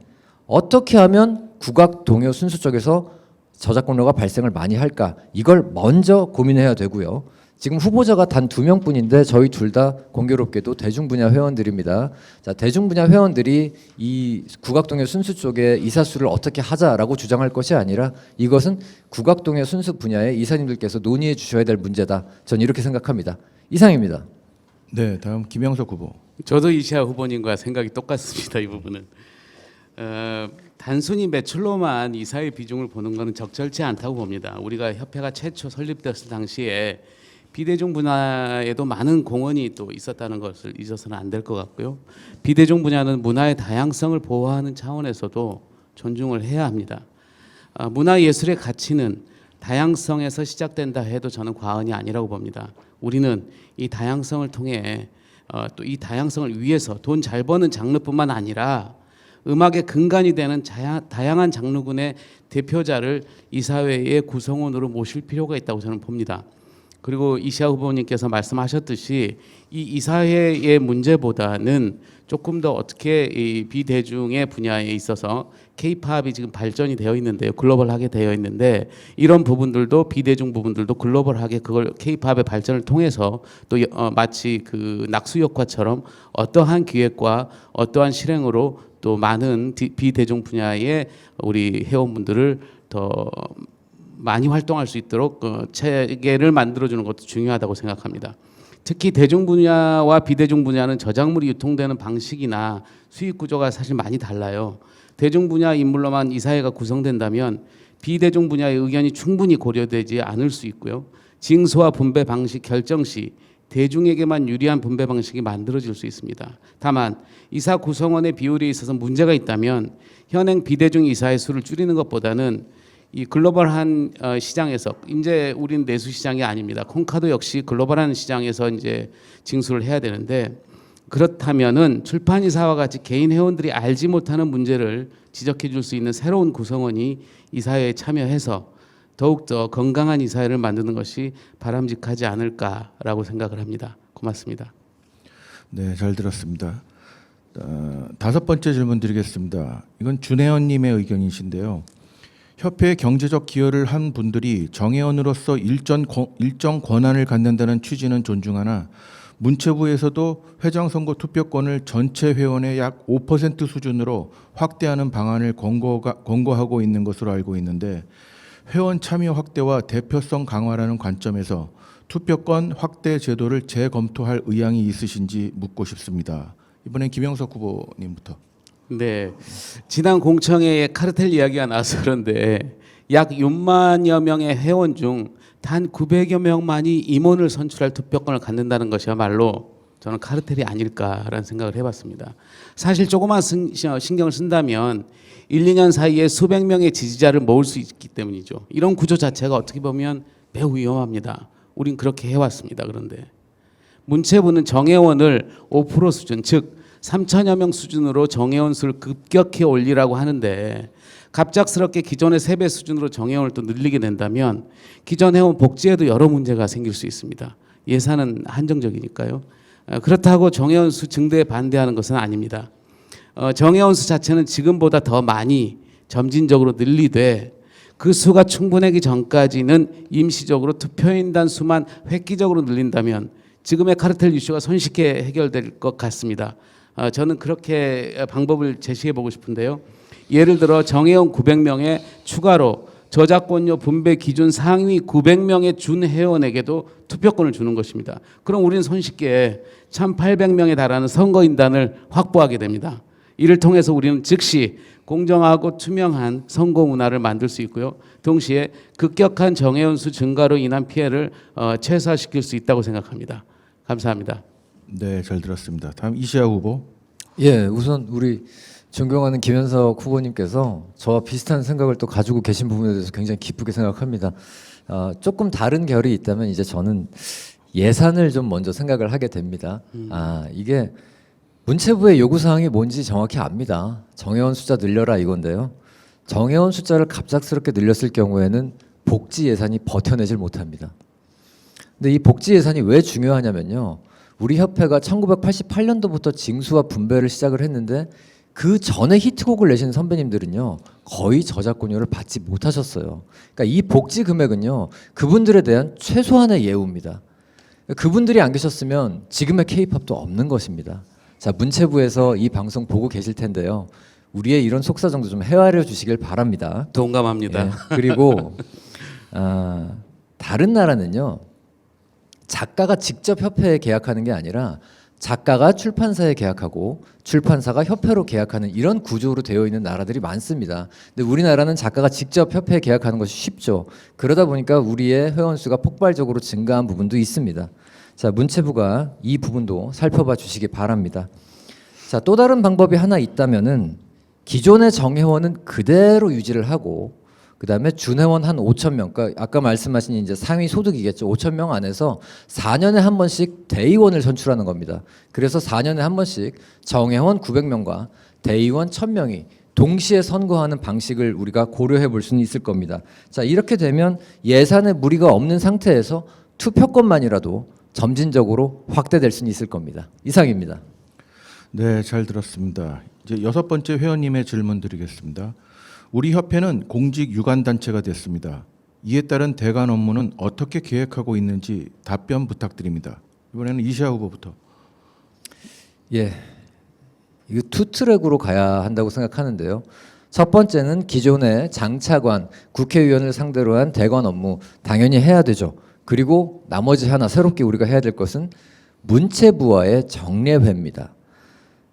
어떻게 하면 국악, 동요, 순수 쪽에서 저작권료가 발생을 많이 할까, 이걸 먼저 고민해야 되고요. 지금 후보자가 단 2명뿐인데 저희 둘 다 공교롭게도 대중분야 회원들입니다. 자, 대중분야 회원들이 이 국악동요 순수 쪽에 이사수를 어떻게 하자라고 주장할 것이 아니라 이것은 국악동요 순수 분야의 이사님들께서 논의해 주셔야 될 문제다. 전 이렇게 생각합니다. 이상입니다. 네, 다음 김영석 후보. 저도 이시아 후보님과 생각이 똑같습니다. 이 부분은 단순히 매출로만 이사의 비중을 보는 것은 적절치 않다고 봅니다. 우리가 협회가 최초 설립됐을 당시에 비대중 분야에도 많은 공헌이 또 있었다는 것을 잊어서는 안 될 것 같고요. 비대중 분야는 문화의 다양성을 보호하는 차원에서도 존중을 해야 합니다. 문화예술의 가치는 다양성에서 시작된다 해도 저는 과언이 아니라고 봅니다. 우리는 이 다양성을 통해 또 이 다양성을 위해서 돈 잘 버는 장르뿐만 아니라 음악의 근간이 되는 다양한 장르군의 대표자를 이사회의 구성원으로 모실 필요가 있다고 저는 봅니다. 그리고 이시아 후보님께서 말씀하셨듯이 이 이사회의 문제보다는 조금 더 어떻게 이 비대중의 분야에 있어서 K-팝이 지금 발전이 되어 있는데요, 글로벌하게 되어 있는데 이런 부분들도 비대중 부분들도 글로벌하게 그걸 K-팝의 발전을 통해서 또 마치 그 낙수효과처럼 어떠한 기획과 어떠한 실행으로 또 많은 비대중 분야의 우리 회원분들을 더 많이 활동할 수 있도록 체계를 만들어주는 것도 중요하다고 생각합니다. 특히 대중 분야와 비대중 분야는 저작물이 유통되는 방식이나 수익 구조가 사실 많이 달라요. 대중 분야 인물로만 이사회가 구성된다면 비대중 분야의 의견이 충분히 고려되지 않을 수 있고요. 징수와 분배 방식 결정 시 대중에게만 유리한 분배 방식이 만들어질 수 있습니다. 다만 이사 구성원의 비율에 있어서 문제가 있다면 현행 비대중 이사의 수를 줄이는 것보다는 이 글로벌한 시장에서 이제 우리는 내수 시장이 아닙니다. 콩카도 역시 글로벌한 시장에서 이제 징수를 해야 되는데 그렇다면은 출판이사와 같이 개인 회원들이 알지 못하는 문제를 지적해 줄 수 있는 새로운 구성원이 이사회에 참여해서 더욱더 건강한 이사회를 만드는 것이 바람직하지 않을까라고 생각을 합니다. 고맙습니다. 네, 잘 들었습니다. 다섯 번째 질문 드리겠습니다. 이건 준혜원님의 의견이신데요. 협회에 경제적 기여를 한 분들이 정회원으로서 일정 권한을 갖는다는 취지는 존중하나 문체부에서도 회장 선거 투표권을 전체 회원의 약 5% 수준으로 확대하는 방안을 권고하고 있는 것으로 알고 있는데 회원 참여 확대와 대표성 강화라는 관점에서 투표권 확대 제도를 재검토할 의향이 있으신지 묻고 싶습니다. 이번엔 김영석 후보님부터. 네, 지난 공청회에 카르텔 이야기가 나와서 그런데 약 6만여 명의 회원 중 단 900여 명만이 임원을 선출할 투표권을 갖는다는 것이야말로 저는 카르텔이 아닐까라는 생각을 해봤습니다. 사실 조금만 신경을 쓴다면 1, 2년 사이에 수백 명의 지지자를 모을 수 있기 때문이죠. 이런 구조 자체가 어떻게 보면 매우 위험합니다. 우린 그렇게 해왔습니다. 그런데 문체부는 정회원을 5% 수준, 즉 3천여 명 수준으로 정회원 수를 급격히 올리라고 하는데 갑작스럽게 기존의 3배 수준으로 정회원을 또 늘리게 된다면 기존 회원 복지에도 여러 문제가 생길 수 있습니다. 예산은 한정적이니까요. 그렇다고 정회원 수 증대에 반대하는 것은 아닙니다. 정회원 수 자체는 지금보다 더 많이 점진적으로 늘리되 그 수가 충분하기 전까지는 임시적으로 투표인단 수만 획기적으로 늘린다면 지금의 카르텔 이슈가 손쉽게 해결될 것 같습니다. 저는 그렇게 방법을 제시해 보고 싶은데요. 예를 들어 정회원 900명에 추가로 저작권료 분배 기준 상위 900명의 준회원에게도 투표권을 주는 것입니다. 그럼 우리는 손쉽게 1,800명에 달하는 선거인단을 확보하게 됩니다. 이를 통해서 우리는 즉시 공정하고 투명한 선거 문화를 만들 수 있고요. 동시에 급격한 정회원 수 증가로 인한 피해를 최소화시킬 수 있다고 생각합니다. 감사합니다. 네, 잘 들었습니다. 다음 이시아 후보. 예, 우선 우리 존경하는 김현석 후보님께서 저와 비슷한 생각을 또 가지고 계신 부분에 대해서 굉장히 기쁘게 생각합니다. 조금 다른 결이 있다면 이제 저는 예산을 좀 먼저 생각을 하게 됩니다. 이게 문체부의 요구사항이 뭔지 정확히 압니다. 정회원 숫자 늘려라 이건데요. 정회원 숫자를 갑작스럽게 늘렸을 경우에는 복지 예산이 버텨내질 못합니다. 근데 이 복지 예산이 왜 중요하냐면요. 우리 협회가 1988년도부터 징수와 분배를 시작을 했는데 그 전에 히트곡을 내신 선배님들은요 거의 저작권료를 받지 못하셨어요. 그러니까 이 복지 금액은요 그분들에 대한 최소한의 예우입니다. 그분들이 안 계셨으면 지금의 K-팝도 없는 것입니다. 자, 문체부에서 이 방송 보고 계실 텐데요. 우리의 이런 속사정도 좀 헤아려 주시길 바랍니다. 동감합니다. 예, 그리고 다른 나라는요 작가가 직접 협회에 계약하는 게 아니라 작가가 출판사에 계약하고 출판사가 협회로 계약하는 이런 구조로 되어 있는 나라들이 많습니다. 근데 우리나라는 작가가 직접 협회에 계약하는 것이 쉽죠. 그러다 보니까 우리의 회원 수가 폭발적으로 증가한 부분도 있습니다. 자, 문체부가 이 부분도 살펴봐 주시기 바랍니다. 자, 또 다른 방법이 하나 있다면은 기존의 정회원은 그대로 유지를 하고 그다음에 준회원 한 5,000명, 그러니까 아까 말씀하신 이제 상위 소득이겠죠. 5,000명 안에서 4년에 한 번씩 대의원을 선출하는 겁니다. 그래서 4년에 한 번씩 정회원 900명과 대의원 1000명이 동시에 선거하는 방식을 우리가 고려해 볼 수는 있을 겁니다. 자, 이렇게 되면 예산에 무리가 없는 상태에서 투표권만이라도 점진적으로 확대될 수는 있을 겁니다. 이상입니다. 네, 잘 들었습니다. 이제 6번째 회원님의 질문 드리겠습니다. 우리 협회는 공직 유관 단체가 됐습니다. 이에 따른 대관 업무는 어떻게 계획하고 있는지 답변 부탁드립니다. 이번에는 이시아 후보부터. 예, 이거 투 트랙으로 가야 한다고 생각하는데요. 첫 번째는 기존의 장차관, 국회의원을 상대로 한 대관 업무 당연히 해야 되죠. 그리고 나머지 하나 새롭게 우리가 해야 될 것은 문체부와의 정례회입니다.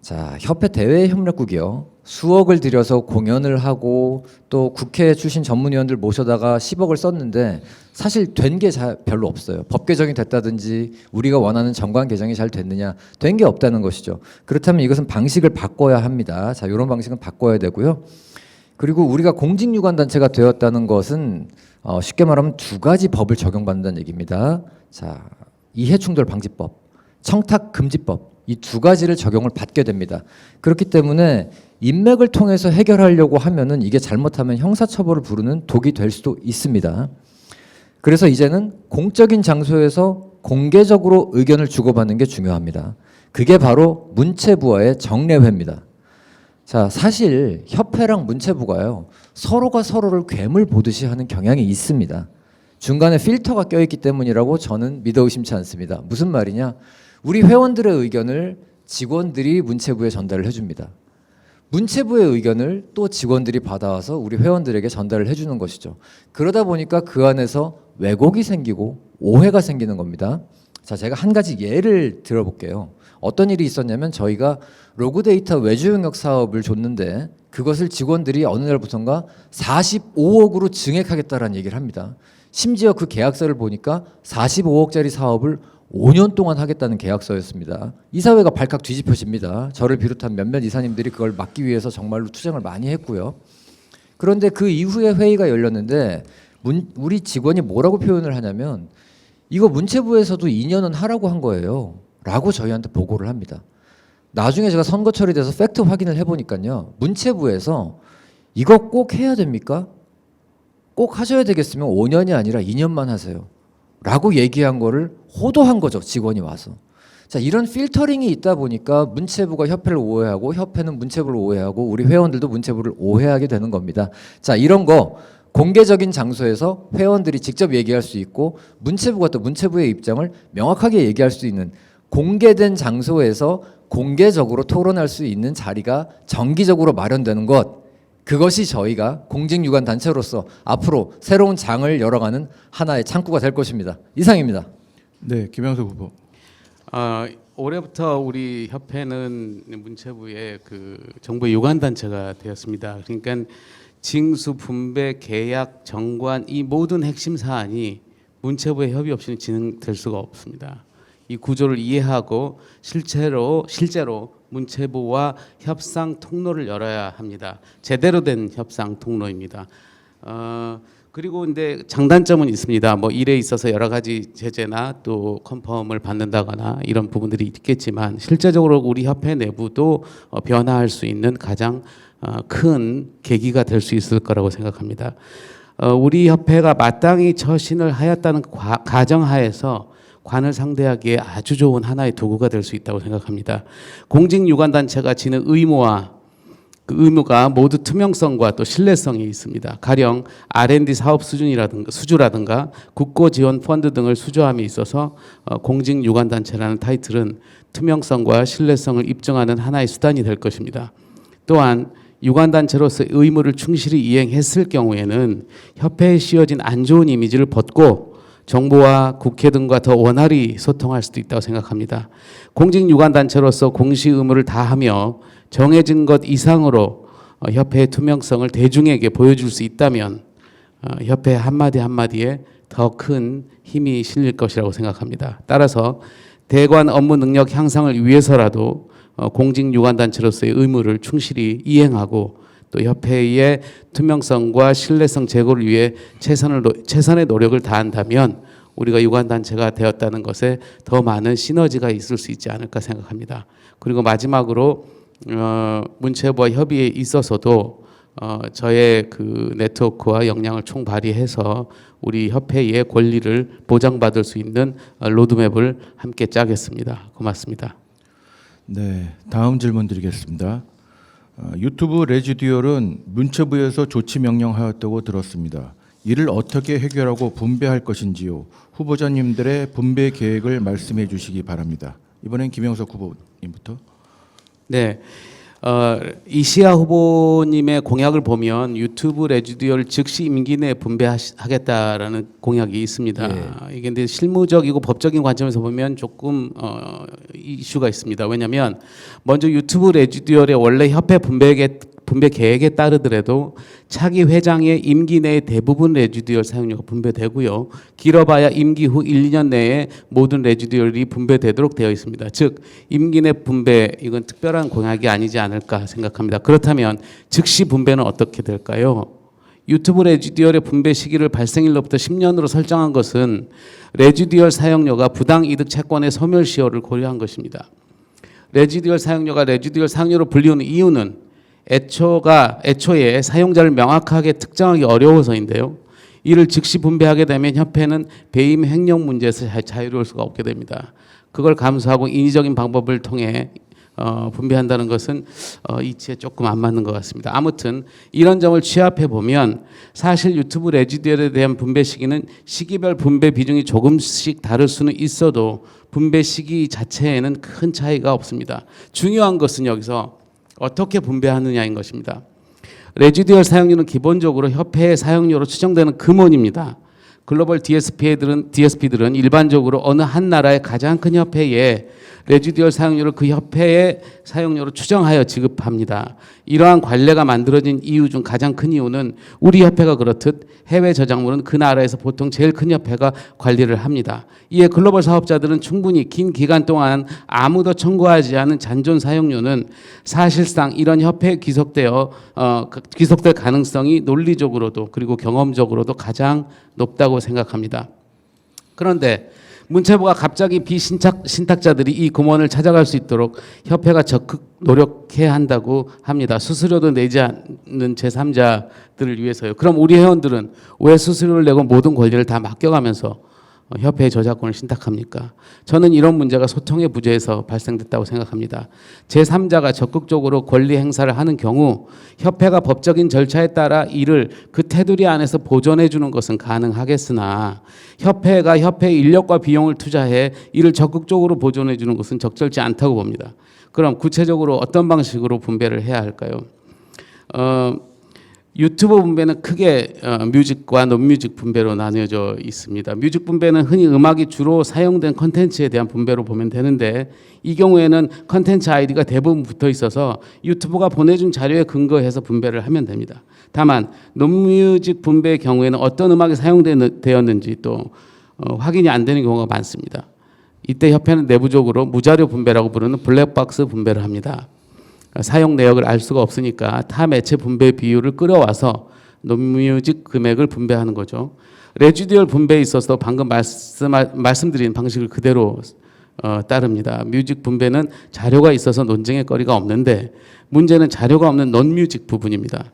자, 협회 대외 협력국이요. 수억을 들여서 공연을 하고 또 국회 출신 전문위원들 모셔다가 10억을 썼는데 사실 된 게 별로 없어요. 법 개정이 됐다든지 우리가 원하는 정관 개정이 잘 됐느냐, 된 게 없다는 것이죠. 그렇다면 이것은 방식을 바꿔야 합니다. 자, 이런 방식은 바꿔야 되고요. 그리고 우리가 공직유관 단체가 되었다는 것은 쉽게 말하면 두 가지 법을 적용받는다는 얘기입니다. 자, 이해충돌 방지법, 청탁금지법, 이 두 가지를 적용을 받게 됩니다. 그렇기 때문에 인맥을 통해서 해결하려고 하면은 이게 잘못하면 형사처벌을 부르는 독이 될 수도 있습니다. 그래서 이제는 공적인 장소에서 공개적으로 의견을 주고받는 게 중요합니다. 그게 바로 문체부와의 정례회입니다. 자, 사실 협회랑 문체부가요, 서로가 서로를 괴물 보듯이 하는 경향이 있습니다. 중간에 필터가 껴있기 때문이라고 저는 믿어 의심치 않습니다. 무슨 말이냐? 우리 회원들의 의견을 직원들이 문체부에 전달을 해줍니다. 문체부의 의견을 또 직원들이 받아와서 우리 회원들에게 전달을 해주는 것이죠. 그러다 보니까 그 안에서 왜곡이 생기고 오해가 생기는 겁니다. 자, 제가 한 가지 예를 들어볼게요. 어떤 일이 있었냐면 저희가 로그 데이터 외주 영역 사업을 줬는데 그것을 직원들이 어느 날부터인가 45억으로 증액하겠다라는 얘기를 합니다. 심지어 그 계약서를 보니까 45억짜리 사업을 5년 동안 하겠다는 계약서였습니다. 이사회가 발칵 뒤집혀집니다. 저를 비롯한 몇몇 이사님들이 그걸 막기 위해서 정말로 투쟁을 많이 했고요. 그런데 그 이후에 회의가 열렸는데 우리 직원이 뭐라고 표현을 하냐면 이거 문체부에서도 2년은 하라고 한 거예요. 라고 저희한테 보고를 합니다. 나중에 제가 선거 처리돼서 팩트 확인을 해보니까요. 문체부에서 이거 꼭 해야 됩니까? 꼭 하셔야 되겠으면 5년이 아니라 2년만 하세요. 라고 얘기한 거를 호도한 거죠. 직원이 와서. 자, 이런 필터링이 있다 보니까 문체부가 협회를 오해하고 협회는 문체부를 오해하고 우리 회원들도 문체부를 오해하게 되는 겁니다. 자, 이런 거 공개적인 장소에서 회원들이 직접 얘기할 수 있고 문체부가 또 문체부의 입장을 명확하게 얘기할 수 있는 공개된 장소에서 공개적으로 토론할 수 있는 자리가 정기적으로 마련되는 것, 그것이 저희가 공직유관 단체로서 앞으로 새로운 장을 열어가는 하나의 창구가 될 것입니다. 이상입니다. 네, 김영석 후보. 올해부터 우리 협회는 문체부의 그 정부 유관 단체가 되었습니다. 그러니까 징수, 분배, 계약, 정관 이 모든 핵심 사안이 문체부의 협의 없이는 진행될 수가 없습니다. 이 구조를 이해하고 실제로 문체부와 협상 통로를 열어야 합니다. 제대로 된 협상 통로입니다. 그리고 근데 장단점은 있습니다. 뭐 일에 있어서 여러 가지 제재나 또 컨펌을 받는다거나 이런 부분들이 있겠지만 실제적으로 우리 협회 내부도 변화할 수 있는 가장 큰 계기가 될 수 있을 거라고 생각합니다. 우리 협회가 마땅히 처신을 하였다는 가정하에서 관을 상대하기에 아주 좋은 하나의 도구가 될 수 있다고 생각합니다. 공직유관단체가 지는 의무와 그 의무가 모두 투명성과 또 신뢰성이 있습니다. 가령 R&D 사업 수주라든가 국고지원 펀드 등을 수주함에 있어서 공직유관단체라는 타이틀은 투명성과 신뢰성을 입증하는 하나의 수단이 될 것입니다. 또한 유관단체로서 의무를 충실히 이행했을 경우에는 협회에 씌워진 안 좋은 이미지를 벗고 정부와 국회 등과 더 원활히 소통할 수도 있다고 생각합니다. 공직유관단체로서 공시 의무를 다하며 정해진 것 이상으로 협회의 투명성을 대중에게 보여줄 수 있다면 협회 한마디 한마디에 더 큰 힘이 실릴 것이라고 생각합니다. 따라서 대관 업무 능력 향상을 위해서라도 공직유관단체로서의 의무를 충실히 이행하고 또 협회의 투명성과 신뢰성 제고를 위해 최선의 노력을 다한다면 우리가 유관단체가 되었다는 것에 더 많은 시너지가 있을 수 있지 않을까 생각합니다. 그리고 마지막으로 문체부와 협의에 있어서도 저의 그 네트워크와 역량을 총발휘해서 우리 협회의 권리를 보장받을 수 있는 로드맵을 함께 짜겠습니다. 고맙습니다. 네, 다음 질문 드리겠습니다. 유튜브 레지듀얼은 문체부에서 조치 명령하였다고 들었습니다. 이를 어떻게 해결하고 분배할 것인지요? 후보자님들의 분배 계획을 말씀해 주시기 바랍니다. 이번엔 김영석 후보님부터. 네. 이시아 후보님의 공약을 보면 유튜브 레지듀얼 즉시 임기 내에 분배하겠다라는 공약이 있습니다. 이게 근데 실무적이고 법적인 관점에서 보면 조금 이슈가 있습니다. 왜냐하면 먼저 유튜브 레지듀얼의 원래 협회 분배 계획에 따르더라도 차기 회장의 임기 내에 대부분 레지듀얼 사용료가 분배되고요. 길어봐야 임기 후 1, 2년 내에 모든 레지듀얼이 분배되도록 되어 있습니다. 즉 임기 내 분배 이건 특별한 공약이 아니지 않을까 생각합니다. 그렇다면 즉시 분배는 어떻게 될까요? 유튜브 레지듀얼의 분배 시기를 발생일로부터 10년으로 설정한 것은 레지듀얼 사용료가 부당 이득 채권의 소멸시효를 고려한 것입니다. 레지듀얼 사용료가 레지듀얼 사용료로 불리우는 이유는 애초에 사용자를 명확하게 특정하기 어려워서인데요. 이를 즉시 분배하게 되면 협회는 배임 횡령 문제에서 자유로울 수가 없게 됩니다. 그걸 감수하고 인위적인 방법을 통해 분배한다는 것은 이치에 조금 안 맞는 것 같습니다. 아무튼 이런 점을 취합해 보면 사실 유튜브 레지듀얼에 대한 분배 시기는 시기별 분배 비중이 조금씩 다를 수는 있어도 분배 시기 자체에는 큰 차이가 없습니다. 중요한 것은 여기서 어떻게 분배하느냐인 것입니다. 레지듀얼 사용료는 기본적으로 협회의 사용료로 추정되는 금원입니다. 글로벌 DSP들은 일반적으로 어느 한 나라의 가장 큰 협회에 레지듀얼 사용료를 그 협회의 사용료로 추정하여 지급합니다. 이러한 관례가 만들어진 이유 중 가장 큰 이유는 우리 협회가 그렇듯 해외 저작물은 그 나라에서 보통 제일 큰 협회가 관리를 합니다. 이에 글로벌 사업자들은 충분히 긴 기간 동안 아무도 청구하지 않은 잔존 사용료는 사실상 이런 협회에 귀속될 가능성이 논리적으로도 그리고 경험적으로도 가장 높다고 생각합니다. 그런데 문체부가 갑자기 비신탁자들이 이 금원을 찾아갈 수 있도록 협회가 적극 노력해야 한다고 합니다. 수수료도 내지 않는 제3자들을 위해서요. 그럼 우리 회원들은 왜 수수료를 내고 모든 권리를 다 맡겨가면서 협회의 저작권을 신탁합니까? 저는 이런 문제가 소통의 부재에서 발생됐다고 생각합니다. 제3자가 적극적으로 권리 행사를 하는 경우 협회가 법적인 절차에 따라 이를 그 테두리 안에서 보존해 주는 것은 가능하겠으나 협회가 협회의 인력과 비용을 투자해 이를 적극적으로 보존해 주는 것은 적절치 않다고 봅니다. 그럼 구체적으로 어떤 방식으로 분배를 해야 할까요? 유튜브 분배는 크게 뮤직과 논뮤직 분배로 나뉘어져 있습니다. 뮤직 분배는 흔히 음악이 주로 사용된 컨텐츠에 대한 분배로 보면 되는데 이 경우에는 컨텐츠 아이디가 대부분 붙어 있어서 유튜브가 보내준 자료에 근거해서 분배를 하면 됩니다. 다만 논뮤직 분배의 경우에는 어떤 음악이 사용되었는지 또 확인이 안 되는 경우가 많습니다. 이때 협회는 내부적으로 무자료 분배라고 부르는 블랙박스 분배를 합니다. 사용 내역을 알 수가 없으니까 타 매체 분배 비율을 끌어와서 논뮤직 금액을 분배하는 거죠. 레지듀얼 분배에 있어서 방금 말씀드린 방식을 그대로 따릅니다. 뮤직 분배는 자료가 있어서 논쟁의 거리가 없는데 문제는 자료가 없는 논뮤직 부분입니다.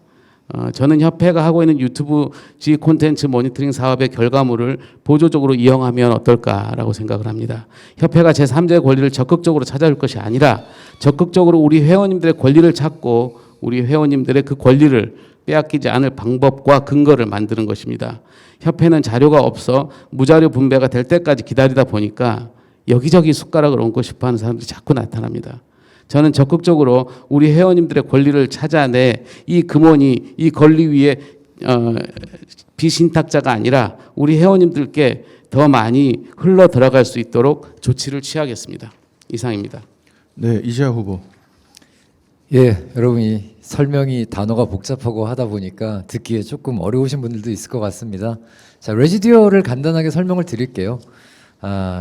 저는 협회가 하고 있는 유튜브 G 콘텐츠 모니터링 사업의 결과물을 보조적으로 이용하면 어떨까라고 생각을 합니다. 협회가 제3자의 권리를 적극적으로 찾아줄 것이 아니라 적극적으로 우리 회원님들의 권리를 찾고 우리 회원님들의 그 권리를 빼앗기지 않을 방법과 근거를 만드는 것입니다. 협회는 자료가 없어 무자료 분배가 될 때까지 기다리다 보니까 여기저기 숟가락을 얹고 싶어하는 사람들이 자꾸 나타납니다. 저는 적극적으로 우리 회원님들의 권리를 찾아내 이 금원이 이 권리 위에 비신탁자가 아니라 우리 회원님들께 더 많이 흘러 들어갈 수 있도록 조치를 취하겠습니다. 이상입니다. 네, 이시아 후보. 예, 여러분 이 설명이 단어가 복잡하고 하다 보니까 듣기에 조금 어려우신 분들도 있을 것 같습니다. 자, 레지듀얼을 간단하게 설명을 드릴게요.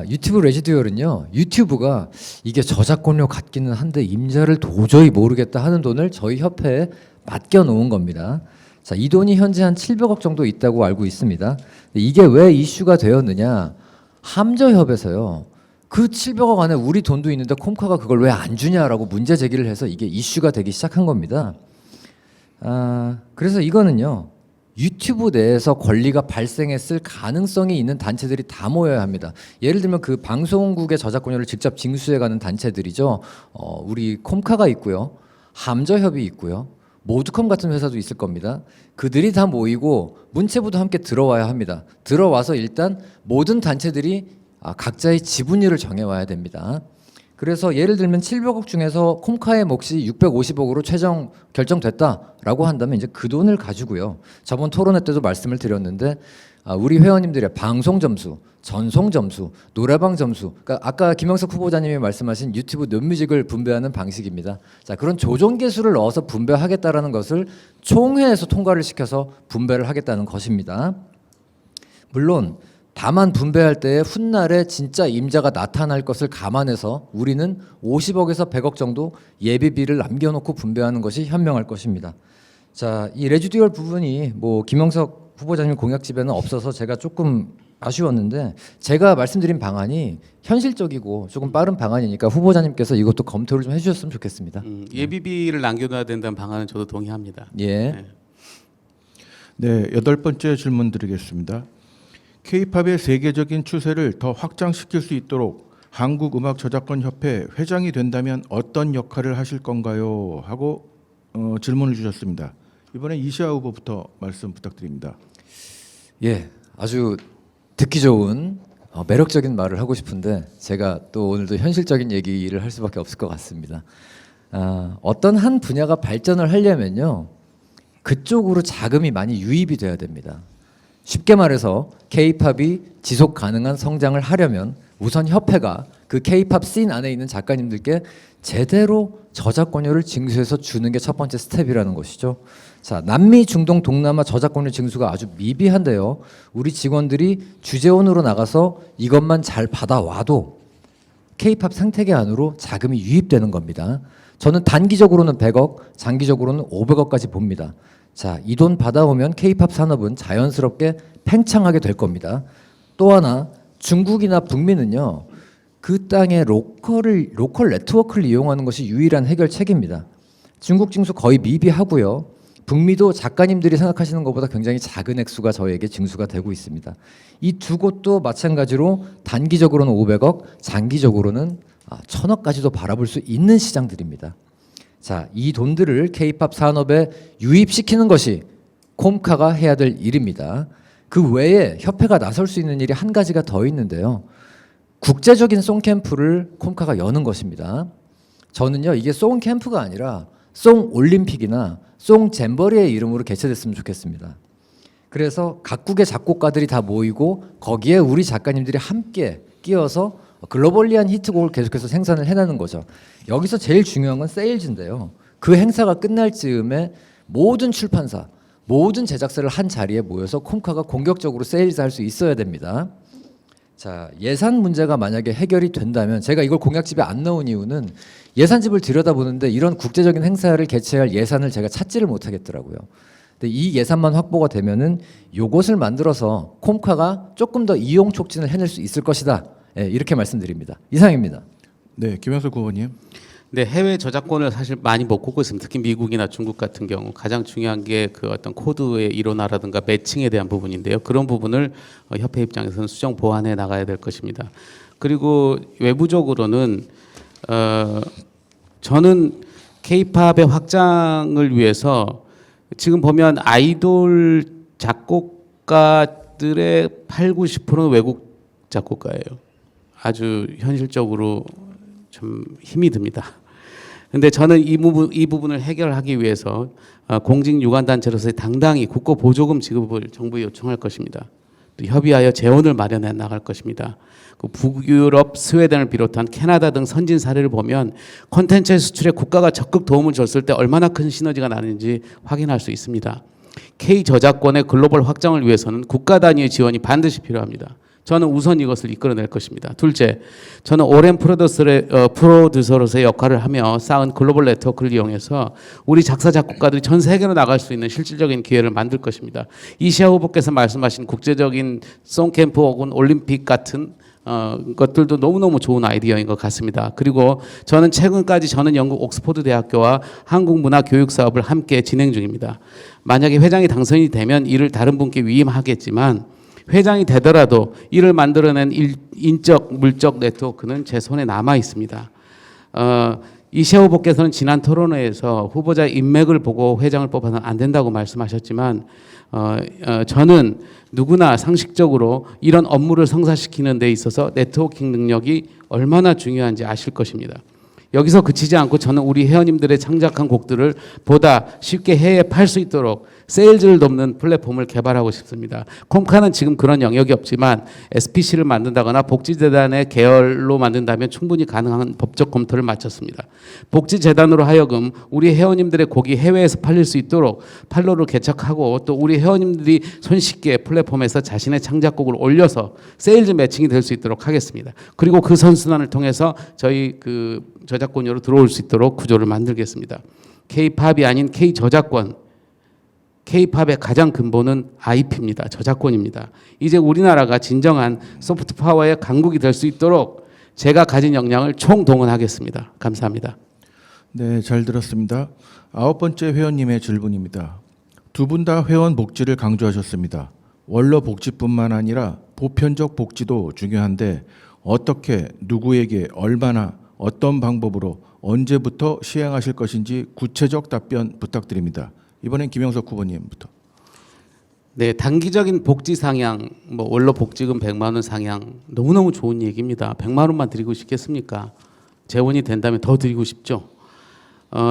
유튜브 레지듀얼은요, 유튜브가 이게 저작권료 같기는 한데 임자를 도저히 모르겠다 하는 돈을 저희 협회에 맡겨 놓은 겁니다. 자, 이 돈이 현재 한 700억 정도 있다고 알고 있습니다. 이게 왜 이슈가 되었느냐? 함저협에서요, 그 700억 안에 우리 돈도 있는데 콤카가 그걸 왜 안 주냐라고 문제 제기를 해서 이게 이슈가 되기 시작한 겁니다. 그래서 이거는요. 유튜브 내에서 권리가 발생했을 가능성이 있는 단체들이 다 모여야 합니다. 예를 들면 그 방송국의 저작권료를 직접 징수해가는 단체들이죠. 우리 콤카가 있고요. 함저협이 있고요. 모두컴 같은 회사도 있을 겁니다. 그들이 다 모이고 문체부도 함께 들어와야 합니다. 들어와서 일단 모든 단체들이 각자의 지분율을 정해와야 됩니다. 그래서 예를 들면 700억 중에서 콤카의 몫이 650억으로 최종 결정됐다라고 한다면 이제 그 돈을 가지고요. 저번 토론회 때도 말씀을 드렸는데 우리 회원님들의 방송 점수, 전송 점수, 노래방 점수, 그러니까 아까 김영석 후보자님이 말씀하신 유튜브 논뮤직을 분배하는 방식입니다. 자, 그런 조정 계수를 넣어서 분배하겠다라는 것을 총회에서 통과를 시켜서 분배를 하겠다는 것입니다. 물론 다만 분배할 때에 훗날에 진짜 임자가 나타날 것을 감안해서 우리는 50억에서 100억 정도 예비비를 남겨놓고 분배하는 것이 현명할 것입니다. 자, 이 레지듀얼 부분이 뭐 김영석 후보자님 공약집에는 없어서 제가 조금 아쉬웠는데 제가 말씀드린 방안이 현실적이고 조금 빠른 방안이니까 후보자님께서 이것도 검토를 좀 해주셨으면 좋겠습니다. 예비비를 남겨둬야 된다는 방안은 저도 동의합니다. 예. 네, 8번째 질문 드리겠습니다. K-팝의 세계적인 추세를 더 확장시킬 수 있도록 한국음악저작권협회 회장이 된다면 어떤 역할을 하실 건가요? 하고 질문을 주셨습니다. 이번에 이시아 후보부터 말씀 부탁드립니다. 예, 아주 듣기 좋은 매력적인 말을 하고 싶은데 제가 또 오늘도 현실적인 얘기를 할 수밖에 없을 것 같습니다. 어떤 한 분야가 발전을 하려면요, 그쪽으로 자금이 많이 유입이 돼야 됩니다. 쉽게 말해서 K-팝이 지속 가능한 성장을 하려면 우선 협회가 그 K-팝 씬 안에 있는 작가님들께 제대로 저작권료를 징수해서 주는 게 첫 번째 스텝이라는 것이죠. 자, 남미, 중동, 동남아 저작권료 징수가 아주 미비한데요. 우리 직원들이 주재원으로 나가서 이것만 잘 받아와도 K-팝 생태계 안으로 자금이 유입되는 겁니다. 저는 단기적으로는 100억, 장기적으로는 500억까지 봅니다. 자, 이 돈 받아오면 K-팝 산업은 자연스럽게 팽창하게 될 겁니다. 또 하나, 중국이나 북미는요, 그 땅의 로컬 네트워크를 이용하는 것이 유일한 해결책입니다. 중국 징수 거의 미비하고요. 북미도 작가님들이 생각하시는 것보다 굉장히 작은 액수가 저에게 징수가 되고 있습니다. 이 두 곳도 마찬가지로 단기적으로는 500억, 장기적으로는 1000억까지도 바라볼 수 있는 시장들입니다. 자, 이 돈들을 K-팝 산업에 유입시키는 것이 콤카가 해야 될 일입니다. 그 외에 협회가 나설 수 있는 일이 한 가지가 더 있는데요. 국제적인 송캠프를 콤카가 여는 것입니다. 저는요, 이게 송캠프가 아니라 송올림픽이나 송잼버리의 이름으로 개최됐으면 좋겠습니다. 그래서 각국의 작곡가들이 다 모이고 거기에 우리 작가님들이 함께 끼어서 글로벌리한 히트곡을 계속해서 생산을 해내는 거죠. 여기서 제일 중요한 건 세일즈인데요. 그 행사가 끝날 즈음에 모든 출판사, 모든 제작사를 한 자리에 모여서 콤카가 공격적으로 세일즈 할 수 있어야 됩니다. 자, 예산 문제가 만약에 해결이 된다면, 제가 이걸 공약집에 안 넣은 이유는 예산집을 들여다보는데 이런 국제적인 행사를 개최할 예산을 제가 찾지를 못하겠더라고요. 근데 이 예산만 확보가 되면은 요것을 만들어서 콤카가 조금 더 이용 촉진을 해낼 수 있을 것이다. 예, 이렇게 말씀드립니다. 이상입니다. 네, 김영석 후보님. 네, 해외 저작권을 사실 많이 못 꼽고 있습니다. 특히 미국이나 중국 같은 경우 가장 중요한 게 그 어떤 코드의 일원화라든가 매칭에 대한 부분인데요. 그런 부분을 협회 입장에서는 수정 보완해 나가야 될 것입니다. 그리고 외부적으로는 저는 K-팝의 확장을 위해서 지금 보면 아이돌 작곡가들의 80~90%는 외국 작곡가예요. 아주 현실적으로 좀 힘이 듭니다. 근데 저는 이 부분을 해결하기 위해서 공직 유관 단체로서 당당히 국고 보조금 지급을 정부에 요청할 것입니다. 또 협의하여 재원을 마련해 나갈 것입니다. 그 북유럽, 스웨덴을 비롯한 캐나다 등 선진 사례를 보면 콘텐츠 수출에 국가가 적극 도움을 줬을 때 얼마나 큰 시너지가 나는지 확인할 수 있습니다. K 저작권의 글로벌 확장을 위해서는 국가 단위의 지원이 반드시 필요합니다. 저는 우선 이것을 이끌어낼 것입니다. 둘째, 저는 오랜 프로듀서로서의 역할을 하며 쌓은 글로벌 네트워크를 이용해서 우리 작사 작곡가들이 전 세계로 나갈 수 있는 실질적인 기회를 만들 것입니다. 이시아 후보께서 말씀하신 국제적인 송캠프 혹은 올림픽 같은 것들도 너무너무 좋은 아이디어인 것 같습니다. 그리고 저는 최근까지 저는 영국 옥스퍼드 대학교와 한국문화교육사업을 함께 진행 중입니다. 만약에 회장이 당선이 되면 이를 다른 분께 위임하겠지만 회장이 되더라도 이를 만들어낸 인적 물적 네트워크는 제 손에 남아 있습니다. 이시아 후보께서는 지난 토론회에서 후보자 인맥을 보고 회장을 뽑아서는 안 된다고 말씀하셨지만 저는 누구나 상식적으로 이런 업무를 성사시키는 데 있어서 네트워킹 능력이 얼마나 중요한지 아실 것입니다. 여기서 그치지 않고 저는 우리 회원님들의 창작한 곡들을 보다 쉽게 해외에 팔 수 있도록 세일즈를 돕는 플랫폼을 개발하고 싶습니다. 콤카는 지금 그런 영역이 없지만 SPC를 만든다거나 복지재단의 계열로 만든다면 충분히 가능한 법적 검토를 마쳤습니다. 복지재단으로 하여금 우리 회원님들의 곡이 해외에서 팔릴 수 있도록 판로를 개척하고 또 우리 회원님들이 손쉽게 플랫폼에서 자신의 창작곡을 올려서 세일즈 매칭이 될 수 있도록 하겠습니다. 그리고 그 선순환을 통해서 저희 그 저작권료로 들어올 수 있도록 구조를 만들겠습니다. K-팝이 아닌 K-저작권, K-팝의 가장 근본은 IP입니다. 저작권입니다. 이제 우리나라가 진정한 소프트 파워의 강국이 될 수 있도록 제가 가진 역량을 총동원하겠습니다. 감사합니다. 네, 잘 들었습니다. 9번째 회원님의 질문입니다. 두 분 다 회원 복지를 강조하셨습니다. 원로 복지뿐만 아니라 보편적 복지도 중요한데 어떻게, 누구에게, 얼마나, 어떤 방법으로, 언제부터 시행하실 것인지 구체적 답변 부탁드립니다. 이번엔 김영석 후보님부터. 네, 단기적인 복지 상향, 뭐 원로 복지금 100만 원 상향 너무너무 좋은 얘기입니다. 100만 원만 드리고 싶겠습니까? 재원이 된다면 더 드리고 싶죠.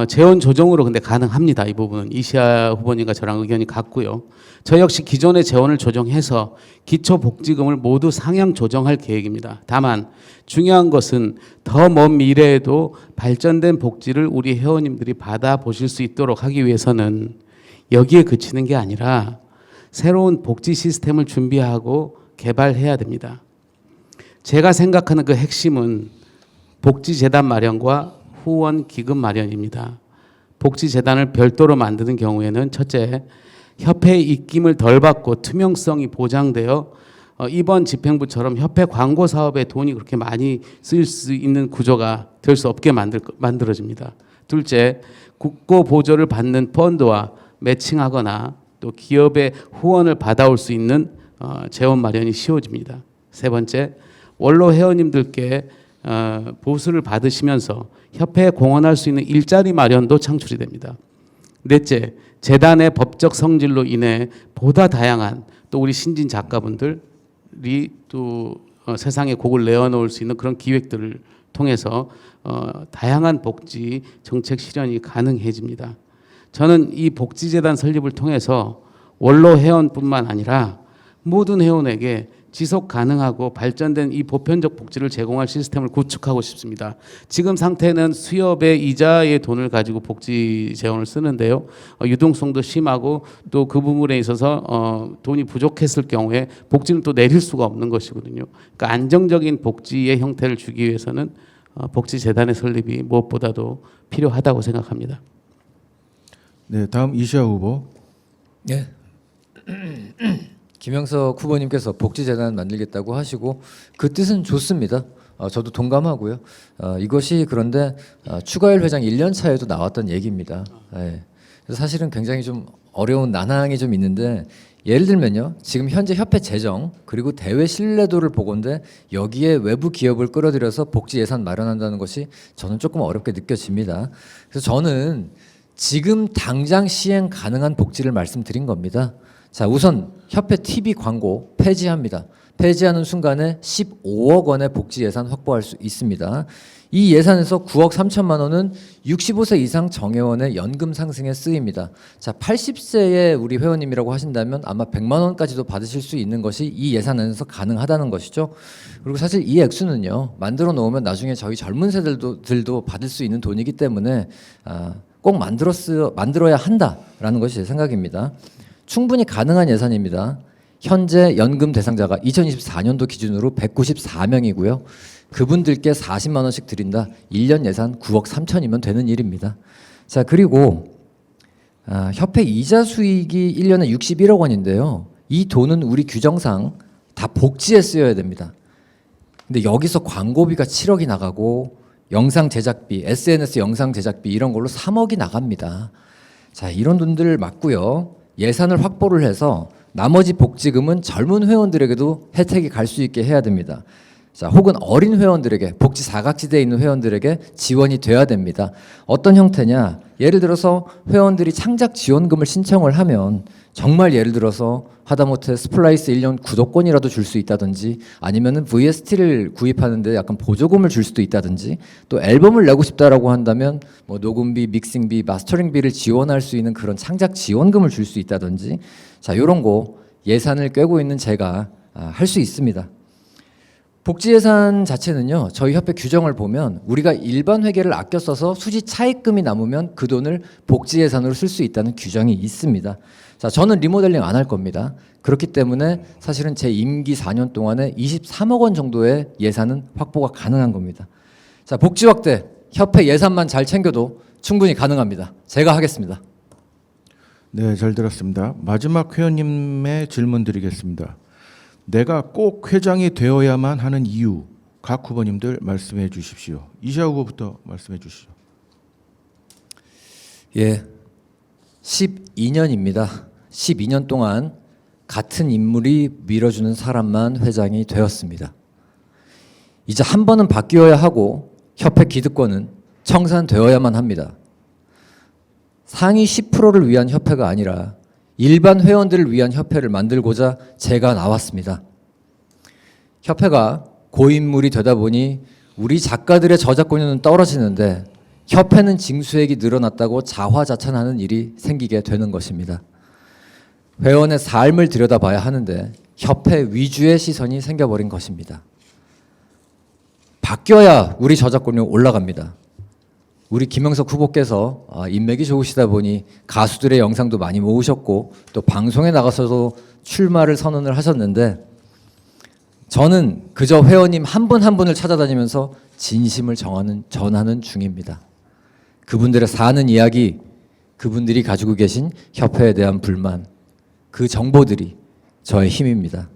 재원 조정으로 근데 가능합니다. 이 부분은 이시아 후보님과 저랑 의견이 같고요. 저 역시 기존의 재원을 조정해서 기초복지금을 모두 상향 조정할 계획입니다. 다만 중요한 것은 더 먼 미래에도 발전된 복지를 우리 회원님들이 받아보실 수 있도록 하기 위해서는 여기에 그치는 게 아니라 새로운 복지 시스템을 준비하고 개발해야 됩니다. 제가 생각하는 그 핵심은 복지재단 마련과 후원 기금 마련입니다. 복지재단을 별도로 만드는 경우에는 첫째, 협회의 입김을 덜 받고 투명성이 보장되어 이번 집행부처럼 협회 광고 사업에 돈이 그렇게 많이 쓰일 수 있는 구조가 될 수 없게 만들어집니다. 둘째, 국고 보조를 받는 펀드와 매칭하거나 또 기업의 후원을 받아올 수 있는 재원 마련이 쉬워집니다. 세 번째, 원로 회원님들께 보수를 받으시면서 협회에 공헌할 수 있는 일자리 마련도 창출이 됩니다. 넷째, 재단의 법적 성질로 인해 보다 다양한 또 우리 신진 작가분들이 또 세상에 곡을 내어놓을 수 있는 그런 기획들을 통해서 다양한 복지 정책 실현이 가능해집니다. 저는 이 복지재단 설립을 통해서 원로 회원뿐만 아니라 모든 회원에게 지속 가능하고 발전된 이 보편적 복지를 제공할 시스템을 구축하고 싶습니다. 지금 상태는 수협의 이자의 돈을 가지고 복지 재원을 쓰는데요. 유동성도 심하고 또 그 부분에 있어서 돈이 부족했을 경우에 복지는 또 내릴 수가 없는 것이거든요. 그러니까 안정적인 복지의 형태를 주기 위해서는 복지재단의 설립이 무엇보다도 필요하다고 생각합니다. 네, 다음 이시아 후보. 네. 김영석 후보님께서 복지재단 만들겠다고 하시고 그 뜻은 좋습니다. 저도 동감하고요. 이것이 그런데 추가열 회장 1년 차에도 나왔던 얘기입니다. 네. 그래서 사실은 굉장히 좀 어려운 난항이 좀 있는데 예를 들면요. 지금 현재 협회 재정 그리고 대회 신뢰도를 보건대 여기에 외부 기업을 끌어들여서 복지 예산 마련한다는 것이 저는 조금 어렵게 느껴집니다. 그래서 저는 지금 당장 시행 가능한 복지를 말씀드린 겁니다. 자, 우선 협회 TV 광고 폐지합니다. 폐지하는 순간에 15억 원의 복지 예산 확보할 수 있습니다. 이 예산에서 9억 3천만 원은 65세 이상 정회원의 연금 상승에 쓰입니다. 자, 80세의 우리 회원님이라고 하신다면 아마 100만 원까지도 받으실 수 있는 것이 이 예산에서 가능하다는 것이죠. 그리고 사실 이 액수는요. 만들어 놓으면 나중에 저희 젊은 세대들도 받을 수 있는 돈이기 때문에 꼭 만들어야 한다라는 것이 제 생각입니다. 충분히 가능한 예산입니다. 현재 연금 대상자가 2024년도 기준으로 194명이고요. 그분들께 40만 원씩 드린다. 1년 예산 9억 3천이면 되는 일입니다. 자, 그리고 협회 이자 수익이 1년에 61억 원인데요. 이 돈은 우리 규정상 다 복지에 쓰여야 됩니다. 근데 여기서 광고비가 7억이 나가고 영상 제작비, SNS 영상 제작비 이런 걸로 3억이 나갑니다. 자, 이런 돈들 맞고요. 예산을 확보를 해서 나머지 복지금은 젊은 회원들에게도 혜택이 갈 수 있게 해야 됩니다. 자, 혹은 어린 회원들에게, 복지 사각지대에 있는 회원들에게 지원이 돼야 됩니다. 어떤 형태냐? 예를 들어서 회원들이 창작 지원금을 신청을 하면 정말 예를 들어서 하다못해 스플라이스 1년 구독권이라도 줄 수 있다든지 아니면은 VST를 구입하는데 약간 보조금을 줄 수도 있다든지 또 앨범을 내고 싶다라고 한다면 뭐 녹음비, 믹싱비, 마스터링비를 지원할 수 있는 그런 창작 지원금을 줄 수 있다든지 자, 요런 거 예산을 꿰고 있는 제가 할 수 있습니다. 복지 예산 자체는요, 저희 협회 규정을 보면 우리가 일반 회계를 아껴 써서 수지 차입금이 남으면 그 돈을 복지 예산으로 쓸 수 있다는 규정이 있습니다. 자, 저는 리모델링 안 할 겁니다. 그렇기 때문에 사실은 제 임기 4년 동안에 23억 원 정도의 예산은 확보가 가능한 겁니다. 자, 복지 확대, 협회 예산만 잘 챙겨도 충분히 가능합니다. 제가 하겠습니다. 네, 잘 들었습니다. 마지막 회원님의 질문 드리겠습니다. 내가 꼭 회장이 되어야만 하는 이유 각 후보님들 말씀해 주십시오. 이시아 후보부터 말씀해 주시죠. 예, 12년입니다. 12년 동안 같은 인물이 밀어주는 사람만 회장이 되었습니다. 이제 한 번은 바뀌어야 하고 협회 기득권은 청산되어야만 합니다. 상위 10%를 위한 협회가 아니라 일반 회원들을 위한 협회를 만들고자 제가 나왔습니다. 협회가 고인물이 되다 보니 우리 작가들의 저작권료는 떨어지는데 협회는 징수액이 늘어났다고 자화자찬하는 일이 생기게 되는 것입니다. 회원의 삶을 들여다봐야 하는데 협회 위주의 시선이 생겨버린 것입니다. 바뀌어야 우리 저작권료 올라갑니다. 우리 김영석 후보께서 인맥이 좋으시다 보니 가수들의 영상도 많이 모으셨고 또 방송에 나가서도 출마를 선언을 하셨는데 저는 그저 회원님 한 분 한 분을 찾아다니면서 진심을 전하는 중입니다. 그분들의 사는 이야기, 그분들이 가지고 계신 협회에 대한 불만, 그 정보들이 저의 힘입니다.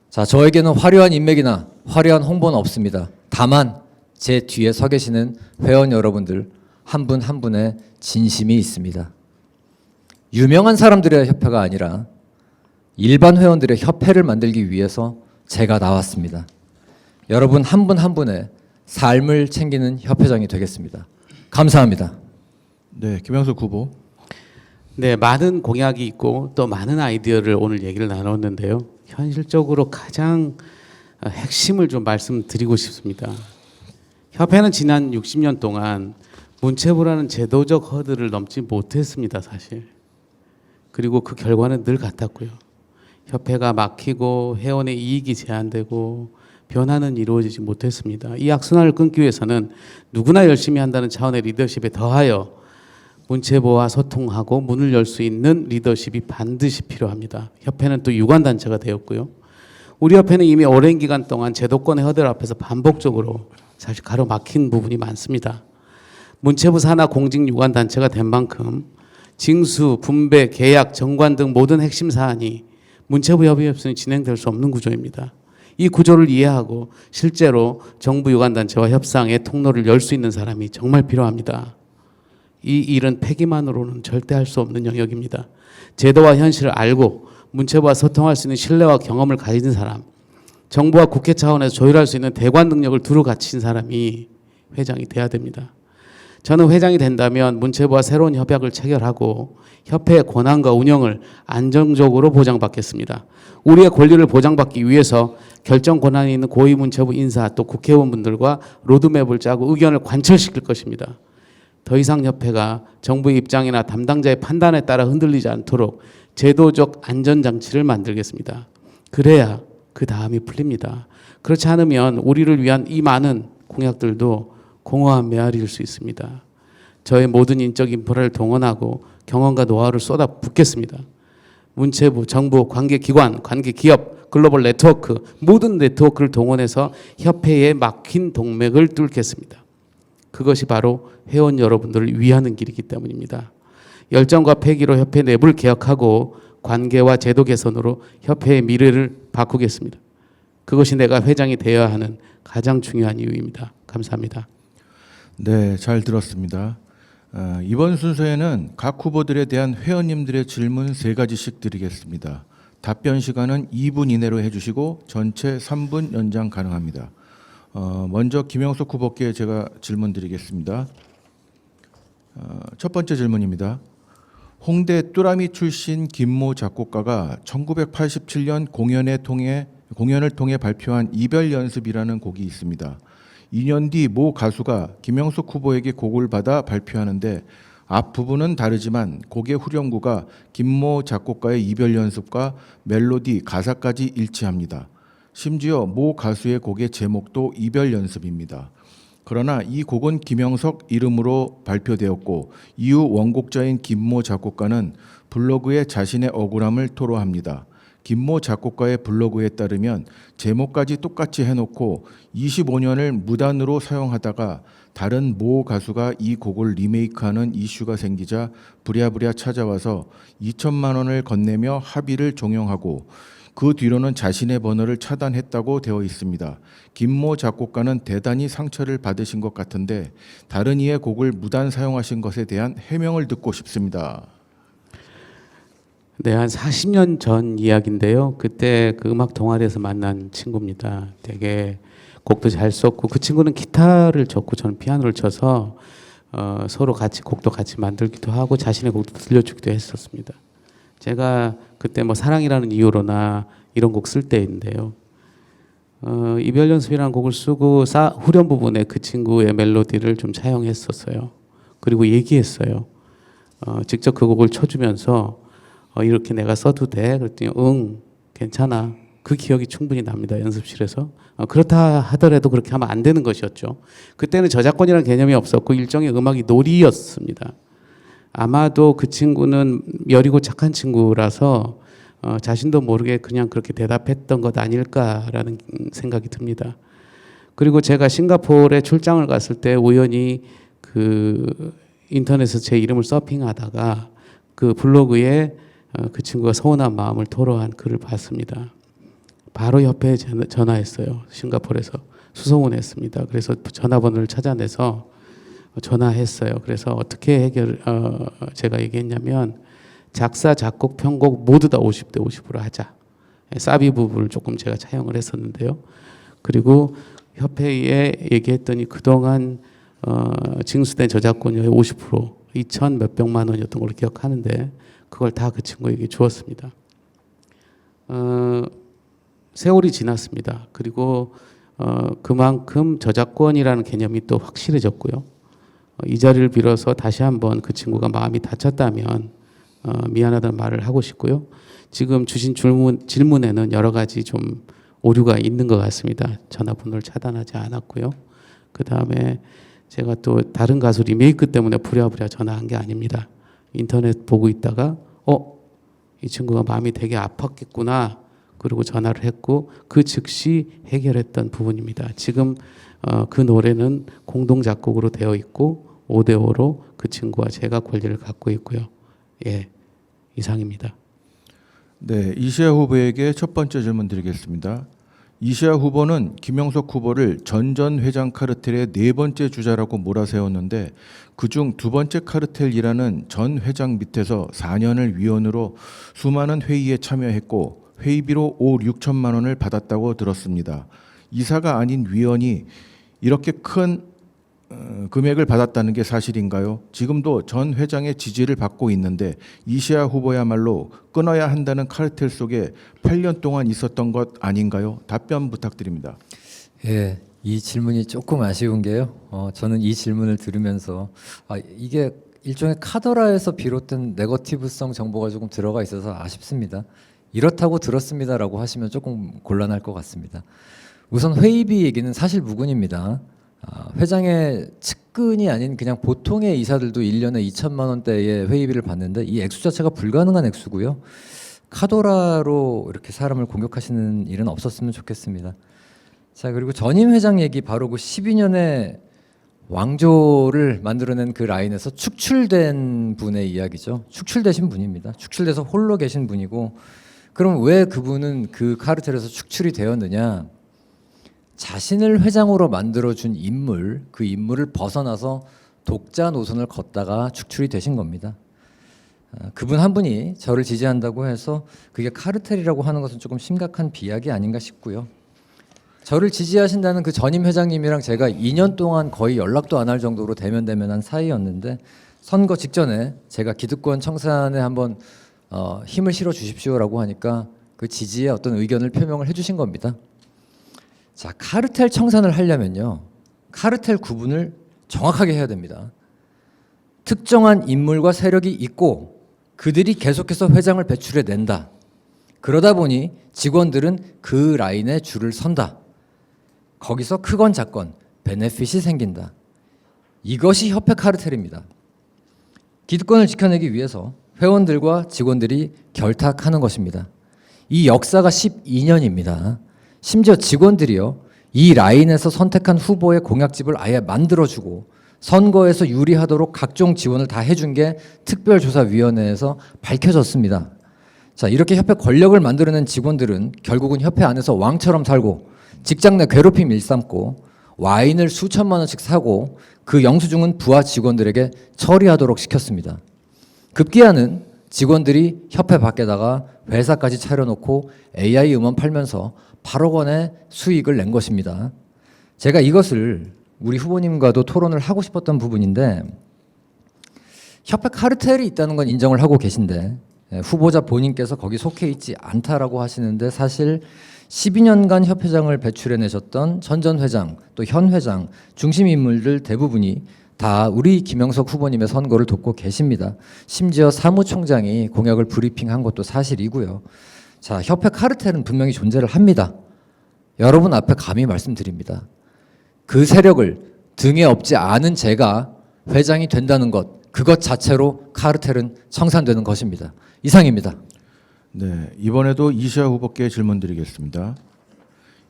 자, 저에게는 화려한 인맥이나 화려한 홍보는 없습니다. 다만 제 뒤에 서 계시는 회원 여러분들 한 분 한 분의 진심이 있습니다. 유명한 사람들의 협회가 아니라 일반 회원들의 협회를 만들기 위해서 제가 나왔습니다. 여러분 한 분 한 분의 삶을 챙기는 협회장이 되겠습니다. 감사합니다. 네, 김영석 후보. 네, 많은 공약이 있고 또 많은 아이디어를 오늘 얘기를 나눴는데요. 현실적으로 가장 핵심을 좀 말씀드리고 싶습니다. 협회는 지난 60년 동안 문체부라는 제도적 허들을 넘지 못했습니다, 사실. 그리고 그 결과는 늘 같았고요. 협회가 막히고 회원의 이익이 제한되고 변화는 이루어지지 못했습니다. 이 악순환을 끊기 위해서는 누구나 열심히 한다는 차원의 리더십에 더하여 문체부와 소통하고 문을 열 수 있는 리더십이 반드시 필요합니다. 협회는 또 유관단체가 되었고요. 우리 협회는 이미 오랜 기간 동안 제도권의 허들 앞에서 반복적으로 사실 가로막힌 부분이 많습니다. 문체부 산하 공직 유관단체가 된 만큼 징수, 분배, 계약, 정관 등 모든 핵심 사안이 문체부 협의 없이는 진행될 수 없는 구조입니다. 이 구조를 이해하고 실제로 정부 유관단체와 협상의 통로를 열 수 있는 사람이 정말 필요합니다. 이 일은 폐기만으로는 절대 할 수 없는 영역입니다. 제도와 현실을 알고 문체부와 소통할 수 있는 신뢰와 경험을 가진 사람, 정부와 국회 차원에서 조율할 수 있는 대관 능력을 두루 갖춘 사람이 회장이 돼야 됩니다. 저는 회장이 된다면 문체부와 새로운 협약을 체결하고 협회의 권한과 운영을 안정적으로 보장받겠습니다. 우리의 권리를 보장받기 위해서 결정 권한이 있는 고위문체부 인사 또 국회의원분들과 로드맵을 짜고 의견을 관철시킬 것입니다. 더 이상 협회가 정부의 입장이나 담당자의 판단에 따라 흔들리지 않도록 제도적 안전장치를 만들겠습니다. 그래야 그 다음이 풀립니다. 그렇지 않으면 우리를 위한 이 많은 공약들도 공허한 메아리일 수 있습니다. 저의 모든 인적 인프라를 동원하고 경험과 노하우를 쏟아붓겠습니다. 문체부, 정부, 관계기관, 관계기업, 글로벌 네트워크, 모든 네트워크를 동원해서 협회의 막힌 동맥을 뚫겠습니다. 그것이 바로 회원 여러분들을 위하는 길이기 때문입니다. 열정과 패기로 협회 내부를 개혁하고 관계와 제도 개선으로 협회의 미래를 바꾸겠습니다. 그것이 내가 회장이 되어야 하는 가장 중요한 이유입니다. 감사합니다. 네, 잘 들었습니다. 이번 순서에는 각 후보들에 대한 회원님들의 질문 3가지씩 드리겠습니다. 답변 시간은 2분 이내로 해주시고 전체 3분 연장 가능합니다. 먼저 김영석 후보께 제가 질문 드리겠습니다. 첫 번째 질문입니다. 홍대 뚜라미 출신 김모 작곡가가 1987년 공연을 통해 발표한 이별 연습이라는 곡이 있습니다. 2년 뒤 모 가수가 김영석 후보에게 곡을 받아 발표하는데 앞부분은 다르지만 곡의 후렴구가 김모 작곡가의 이별 연습과 멜로디, 가사까지 일치합니다. 심지어 모 가수의 곡의 제목도 이별 연습입니다. 그러나 이 곡은 김영석 이름으로 발표되었고 이후 원곡자인 김모 작곡가는 블로그에 자신의 억울함을 토로합니다. 김모 작곡가의 블로그에 따르면 제목까지 똑같이 해놓고 25년을 무단으로 사용하다가 다른 모 가수가 이 곡을 리메이크하는 이슈가 생기자 부랴부랴 찾아와서 2천만 원을 건네며 합의를 종용하고 그 뒤로는 자신의 번호를 차단했다고 되어 있습니다. 김모 작곡가는 대단히 상처를 받으신 것 같은데 다른 이의 곡을 무단 사용하신 것에 대한 해명을 듣고 싶습니다. 네, 한 40년 전 이야기인데요. 그때 그 음악 동아리에서 만난 친구입니다. 되게 곡도 잘 썼고 그 친구는 기타를 쳤고 저는 피아노를 쳐서 서로 같이 곡도 같이 만들기도 하고 자신의 곡도 들려주기도 했었습니다. 제가 그때 뭐 사랑이라는 이유로나 이런 곡 쓸 때인데요. 이별 연습이라는 곡을 쓰고 후렴 부분에 그 친구의 멜로디를 좀 차용했었어요. 그리고 얘기했어요. 직접 그 곡을 쳐주면서 이렇게 내가 써도 돼? 그랬더니 응, 괜찮아. 그 기억이 충분히 납니다. 연습실에서. 그렇다 하더라도 그렇게 하면 안 되는 것이었죠. 그때는 저작권이라는 개념이 없었고 일종의 음악이 놀이였습니다. 아마도 그 친구는 여리고 착한 친구라서 자신도 모르게 그냥 그렇게 대답했던 것 아닐까라는 생각이 듭니다. 그리고 제가 싱가포르에 출장을 갔을 때 우연히 그 인터넷에서 제 이름을 서핑하다가 그 블로그에 그 친구가 서운한 마음을 토로한 글을 봤습니다. 바로 협회에 전화했어요. 싱가포르에서 수소문했습니다. 그래서 전화번호를 찾아내서 전화했어요. 그래서 어떻게 제가 얘기했냐면 작사, 작곡, 편곡 모두 다 50대 50으로 하자. 사비 부분을 조금 제가 차용을 했었는데요. 그리고 협회에 얘기했더니 그동안 징수된 저작권료의 50% 2천 몇백만 원이었던 걸로 기억하는데 그걸 다 그 친구에게 주었습니다. 세월이 지났습니다. 그리고 그만큼 저작권이라는 개념이 또 확실해졌고요. 이 자리를 빌어서 다시 한번 그 친구가 마음이 다쳤다면 미안하다는 말을 하고 싶고요. 지금 주신 질문에는 여러 가지 좀 오류가 있는 것 같습니다. 전화번호를 차단하지 않았고요. 그 다음에 제가 또 다른 가수 리메이크 때문에 부랴부랴 전화한 게 아닙니다. 인터넷 보고 있다가 이 친구가 마음이 되게 아팠겠구나. 그리고 전화를 했고 그 즉시 해결했던 부분입니다. 지금 그 노래는 공동 작곡으로 되어 있고 5대 5로 그 친구와 제가 권리를 갖고 있고요. 예, 이상입니다. 네, 이시아 후보에게 첫 번째 질문 드리겠습니다. 이시아 후보는 김영석 후보를 전 회장 카르텔의 4번째 주자라고 몰아세웠는데 그중 2번째 카르텔이라는 전 회장 밑에서 4년을 위원으로 수많은 회의에 참여했고 회의비로 6천만 원을 받았다고 들었습니다. 이사가 아닌 위원이 이렇게 큰 금액을 받았다는 게 사실인가요? 지금도 전 회장의 지지를 받고 있는데 이시아 후보야말로 끊어야 한다는 카르텔 속에 8년 동안 있었던 것 아닌가요? 답변 부탁드립니다. 예, 이 질문이 조금 아쉬운 게요. 저는 이 질문을 들으면서 이게 일종의 카더라에서 비롯된 네거티브성 정보가 조금 들어가 있어서 아쉽습니다. 이렇다고 들었습니다라고 하시면 조금 곤란할 것 같습니다. 우선 회의비 얘기는 사실 무근입니다. 회장의 측근이 아닌 그냥 보통의 이사들도 1년에 2천만 원대의 회의비를 받는데 이 액수 자체가 불가능한 액수고요. 카더라로 이렇게 사람을 공격하시는 일은 없었으면 좋겠습니다. 자, 그리고 전임 회장 얘기 바로 그 12년에 왕조를 만들어낸 그 라인에서 축출된 분의 이야기죠. 축출되신 분입니다. 축출돼서 홀로 계신 분이고 그럼 왜 그분은 그 카르텔에서 축출이 되었느냐? 자신을 회장으로 만들어준 인물, 그 인물을 벗어나서 독자 노선을 걷다가 축출이 되신 겁니다. 그분 한 분이 저를 지지한다고 해서 그게 카르텔이라고 하는 것은 조금 심각한 비약이 아닌가 싶고요. 저를 지지하신다는 그 전임 회장님이랑 제가 2년 동안 거의 연락도 안 할 정도로 대면대면한 사이였는데 선거 직전에 제가 기득권 청산에 한번 힘을 실어 주십시오라고 하니까 그 지지의 어떤 의견을 표명을 해주신 겁니다. 자, 카르텔 청산을 하려면요, 카르텔 구분을 정확하게 해야 됩니다. 특정한 인물과 세력이 있고 그들이 계속해서 회장을 배출해 낸다. 그러다 보니 직원들은 그 라인에 줄을 선다. 거기서 크건 작건 베네핏이 생긴다. 이것이 협회 카르텔입니다. 기득권을 지켜내기 위해서 회원들과 직원들이 결탁하는 것입니다. 이 역사가 12년입니다. 심지어 직원들이요, 이 라인에서 선택한 후보의 공약집을 아예 만들어주고 선거에서 유리하도록 각종 지원을 다 해준 게 특별조사위원회에서 밝혀졌습니다. 자, 이렇게 협회 권력을 만들어낸 직원들은 결국은 협회 안에서 왕처럼 살고 직장 내 괴롭힘 일삼고 와인을 수천만 원씩 사고 그 영수증은 부하 직원들에게 처리하도록 시켰습니다. 급기야는 직원들이 협회 밖에다가 회사까지 차려놓고 AI 음원 팔면서 8억 원의 수익을 낸 것입니다. 제가 이것을 우리 후보님과도 토론을 하고 싶었던 부분인데, 협회 카르텔이 있다는 건 인정을 하고 계신데 후보자 본인께서 거기 속해 있지 않다라고 하시는데, 사실 12년간 협회장을 배출해내셨던 전 전 회장 또 현 회장 중심 인물들 대부분이 다 우리 김영석 후보님의 선거를 돕고 계십니다. 심지어 사무총장이 공약을 브리핑한 것도 사실이고요. 자, 협회 카르텔은 분명히 존재를 합니다. 여러분 앞에 감히 말씀드립니다. 그 세력을 등에 업지 않은 제가 회장이 된다는 것, 그것 자체로 카르텔은 청산되는 것입니다. 이상입니다. 네, 이번에도 이시아 후보께 질문 드리겠습니다.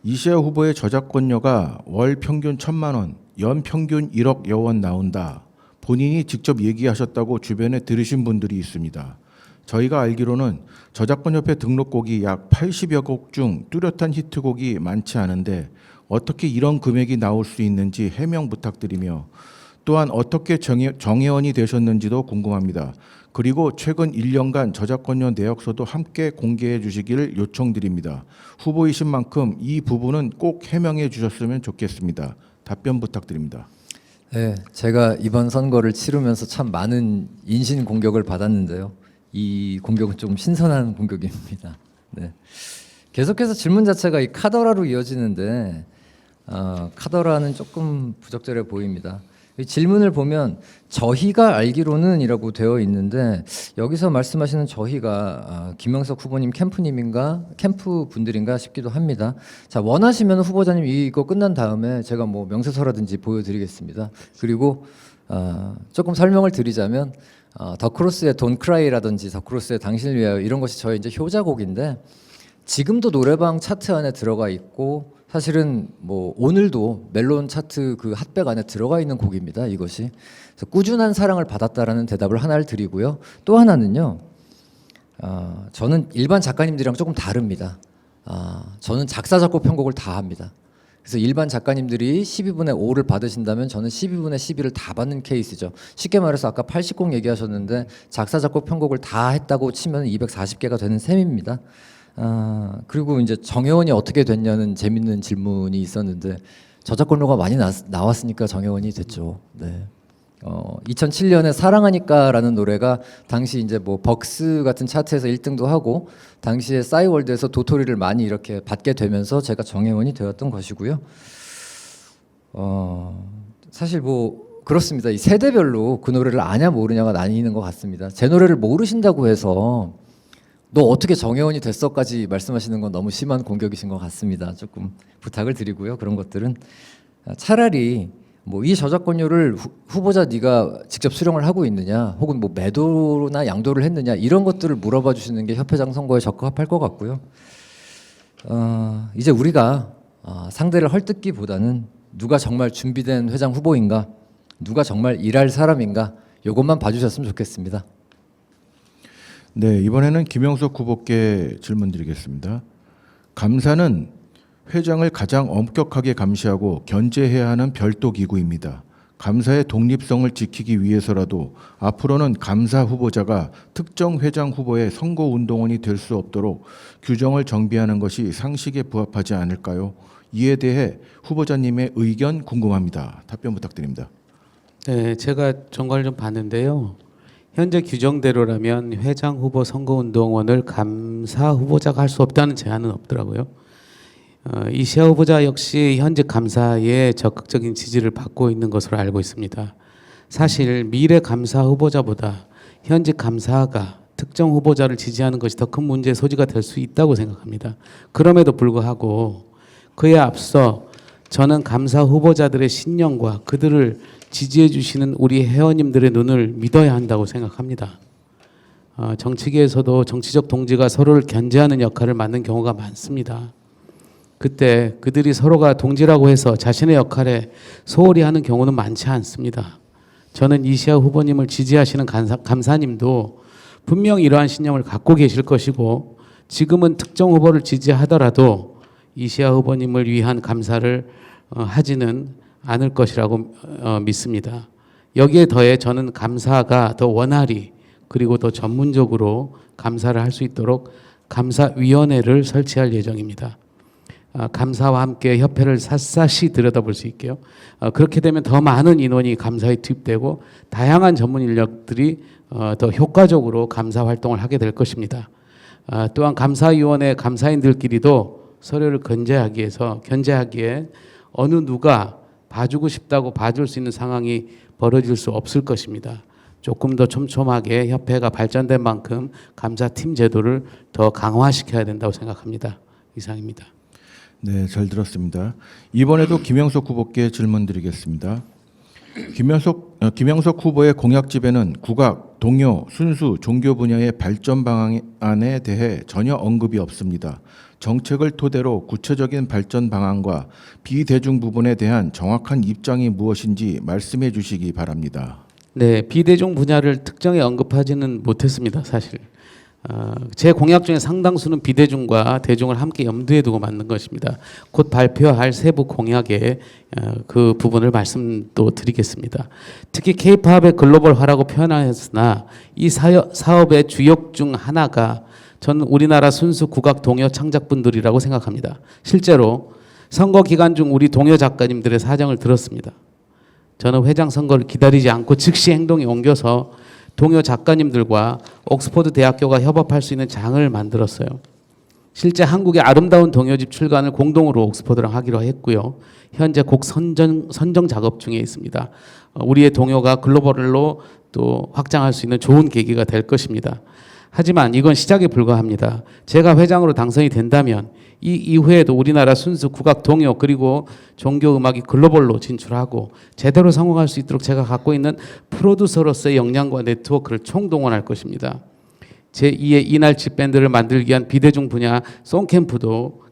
이시아 후보의 저작권료가 월 평균 1,000만 원, 연 평균 1억여 원 나온다. 본인이 직접 얘기하셨다고 주변에 들으신 분들이 있습니다. 저희가 알기로는 저작권협회 등록곡이 약 80여 곡 중 뚜렷한 히트곡이 많지 않은데 어떻게 이런 금액이 나올 수 있는지 해명 부탁드리며, 또한 어떻게 정회원이 되셨는지도 궁금합니다. 그리고 최근 1년간 저작권료 내역서도 함께 공개해 주시기를 요청드립니다. 후보이신 만큼 이 부분은 꼭 해명해 주셨으면 좋겠습니다. 답변 부탁드립니다. 네, 제가 이번 선거를 치르면서 참 많은 인신 공격을 받았는데요. 이 공격은 좀 신선한 공격입니다. 네. 계속해서 질문 자체가 이 카더라로 이어지는데 카더라는 조금 부적절해 보입니다. 이 질문을 보면 저희가 알기로는이라고 되어 있는데, 여기서 말씀하시는 저희가 김영석 후보님 캠프님인가 캠프 분들인가 싶기도 합니다. 자, 원하시면 후보자님 이거 끝난 다음에 제가 뭐 명세서라든지 보여드리겠습니다. 그리고 조금 설명을 드리자면 더 크로스의 Don't Cry라든지 더 크로스의 당신을 위하여, 이런 것이 저의 이제 효자곡인데 지금도 노래방 차트 안에 들어가 있고, 사실은 뭐 오늘도 멜론 차트 그 핫백 안에 들어가 있는 곡입니다. 이것이. 그래서 꾸준한 사랑을 받았다라는 대답을 하나를 드리고요. 또 하나는요, 저는 일반 작가님들이랑 조금 다릅니다. 저는 작사 작곡 편곡을 다 합니다. 그래서 일반 작가님들이 12분의 5를 받으신다면 저는 12분의 12를 다 받는 케이스죠. 쉽게 말해서 아까 80곡 얘기하셨는데 작사 작곡 편곡을 다 했다고 치면 240개가 되는 셈입니다. 그리고 이제 정회원이 어떻게 됐냐는 재밌는 질문이 있었는데, 저작권료가 많이 나왔으니까 정회원이 됐죠. 네. 2007년에 사랑하니까라는 노래가 당시 이제 뭐 벅스 같은 차트에서 1등도 하고 당시에 싸이월드에서 도토리를 많이 이렇게 받게 되면서 제가 정회원이 되었던 것이고요. 사실 뭐 그렇습니다. 이 세대별로 그 노래를 아냐 모르냐가 나뉘는 것 같습니다. 제 노래를 모르신다고 해서 너 어떻게 정회원이 됐어까지 말씀하시는 건 너무 심한 공격이신 것 같습니다. 조금 부탁을 드리고요. 그런 것들은 차라리 뭐 이 저작권료를 후보자 네가 직접 수령을 하고 있느냐, 혹은 뭐 매도나 양도를 했느냐, 이런 것들을 물어봐 주시는 게 협회장 선거에 적합할 것 같고요. 이제 우리가 상대를 헐뜯기보다는 누가 정말 준비된 회장 후보인가, 누가 정말 일할 사람인가, 요것만 봐주셨으면 좋겠습니다. 네, 이번에는 김영석 후보께 질문 드리겠습니다. 감사는 회장을 가장 엄격하게 감시하고 견제해야 하는 별도 기구입니다. 감사의 독립성을 지키기 위해서라도 앞으로는 감사 후보자가 특정 회장 후보의 선거운동원이 될 수 없도록 규정을 정비하는 것이 상식에 부합하지 않을까요? 이에 대해 후보자님의 의견 궁금합니다. 답변 부탁드립니다. 네, 제가 정관을 좀 봤는데요. 현재 규정대로라면 회장 후보 선거운동원을 감사 후보자가 할 수 없다는 제한은 없더라고요. 이시아 후보자 역시 현직 감사에 적극적인 지지를 받고 있는 것으로 알고 있습니다. 사실 미래 감사 후보자보다 현직 감사가 특정 후보자를 지지하는 것이 더 큰 문제의 소지가 될 수 있다고 생각합니다. 그럼에도 불구하고 그에 앞서 저는 감사 후보자들의 신념과 그들을 지지해 주시는 우리 회원님들의 눈을 믿어야 한다고 생각합니다. 정치계에서도 정치적 동지가 서로를 견제하는 역할을 맡는 경우가 많습니다. 그때 그들이 서로가 동지라고 해서 자신의 역할에 소홀히 하는 경우는 많지 않습니다. 저는 이시아 후보님을 지지하시는 감사님도 분명히 이러한 신념을 갖고 계실 것이고 지금은 특정 후보를 지지하더라도 이시아 후보님을 위한 감사를 하지는 않을 것이라고 믿습니다. 여기에 더해 저는 감사가 더 원활히 그리고 더 전문적으로 감사를 할 수 있도록 감사위원회를 설치할 예정입니다. 감사와 함께 협회를 샅샅이 들여다볼 수 있게요. 그렇게 되면 더 많은 인원이 감사에 투입되고 다양한 전문 인력들이 더 효과적으로 감사 활동을 하게 될 것입니다. 또한 감사위원회 감사인들끼리도 서로를 견제하기에 어느 누가 봐주고 싶다고 봐줄 수 있는 상황이 벌어질 수 없을 것입니다. 조금 더 촘촘하게 협회가 발전된 만큼 감사팀 제도를 더 강화시켜야 된다고 생각합니다. 이상입니다. 네, 잘 들었습니다. 이번에도 김영석 후보께 질문드리겠습니다. 김영석 후보의 공약집에는 국악, 동요, 순수, 종교 분야의 발전 방안에 대해 전혀 언급이 없습니다. 정책을 토대로 구체적인 발전 방안과 비대중 부분에 대한 정확한 입장이 무엇인지 말씀해 주시기 바랍니다. 네, 비대중 분야를 특정에 언급하지는 못했습니다. 사실 제 공약 중에 상당수는 비대중과 대중을 함께 염두에 두고 만든 것입니다. 곧 발표할 세부 공약의 그 부분을 말씀도 드리겠습니다. 특히 K-팝의 글로벌화라고 표현하였으나 이 사업의 주역 중 하나가 저는 우리나라 순수 국악 동요 창작분들이라고 생각합니다. 실제로 선거 기간 중 우리 동요 작가님들의 사정을 들었습니다. 저는 회장 선거를 기다리지 않고 즉시 행동에 옮겨서 동요 작가님들과 옥스퍼드 대학교가 협업할 수 있는 장을 만들었어요. 실제 한국의 아름다운 동요집 출간을 공동으로 옥스퍼드랑 하기로 했고요. 현재 곡 선정 작업 중에 있습니다. 우리의 동요가 글로벌로 또 확장할 수 있는 좋은 계기가 될 것입니다. 하지만 이건 시작에 불과합니다. 제가 회장으로 당선이 된다면 이 이후에도 우리나라 순수 국악 동요 그리고 종교 음악이 글로벌로 진출하고 제대로 성공할 수 있도록 제가 갖고 있는 프로듀서로서의 역량과 네트워크를 총동원할 것입니다. 제2의 이날치 밴드를 만들기 위한 비대중 분야 송캠프도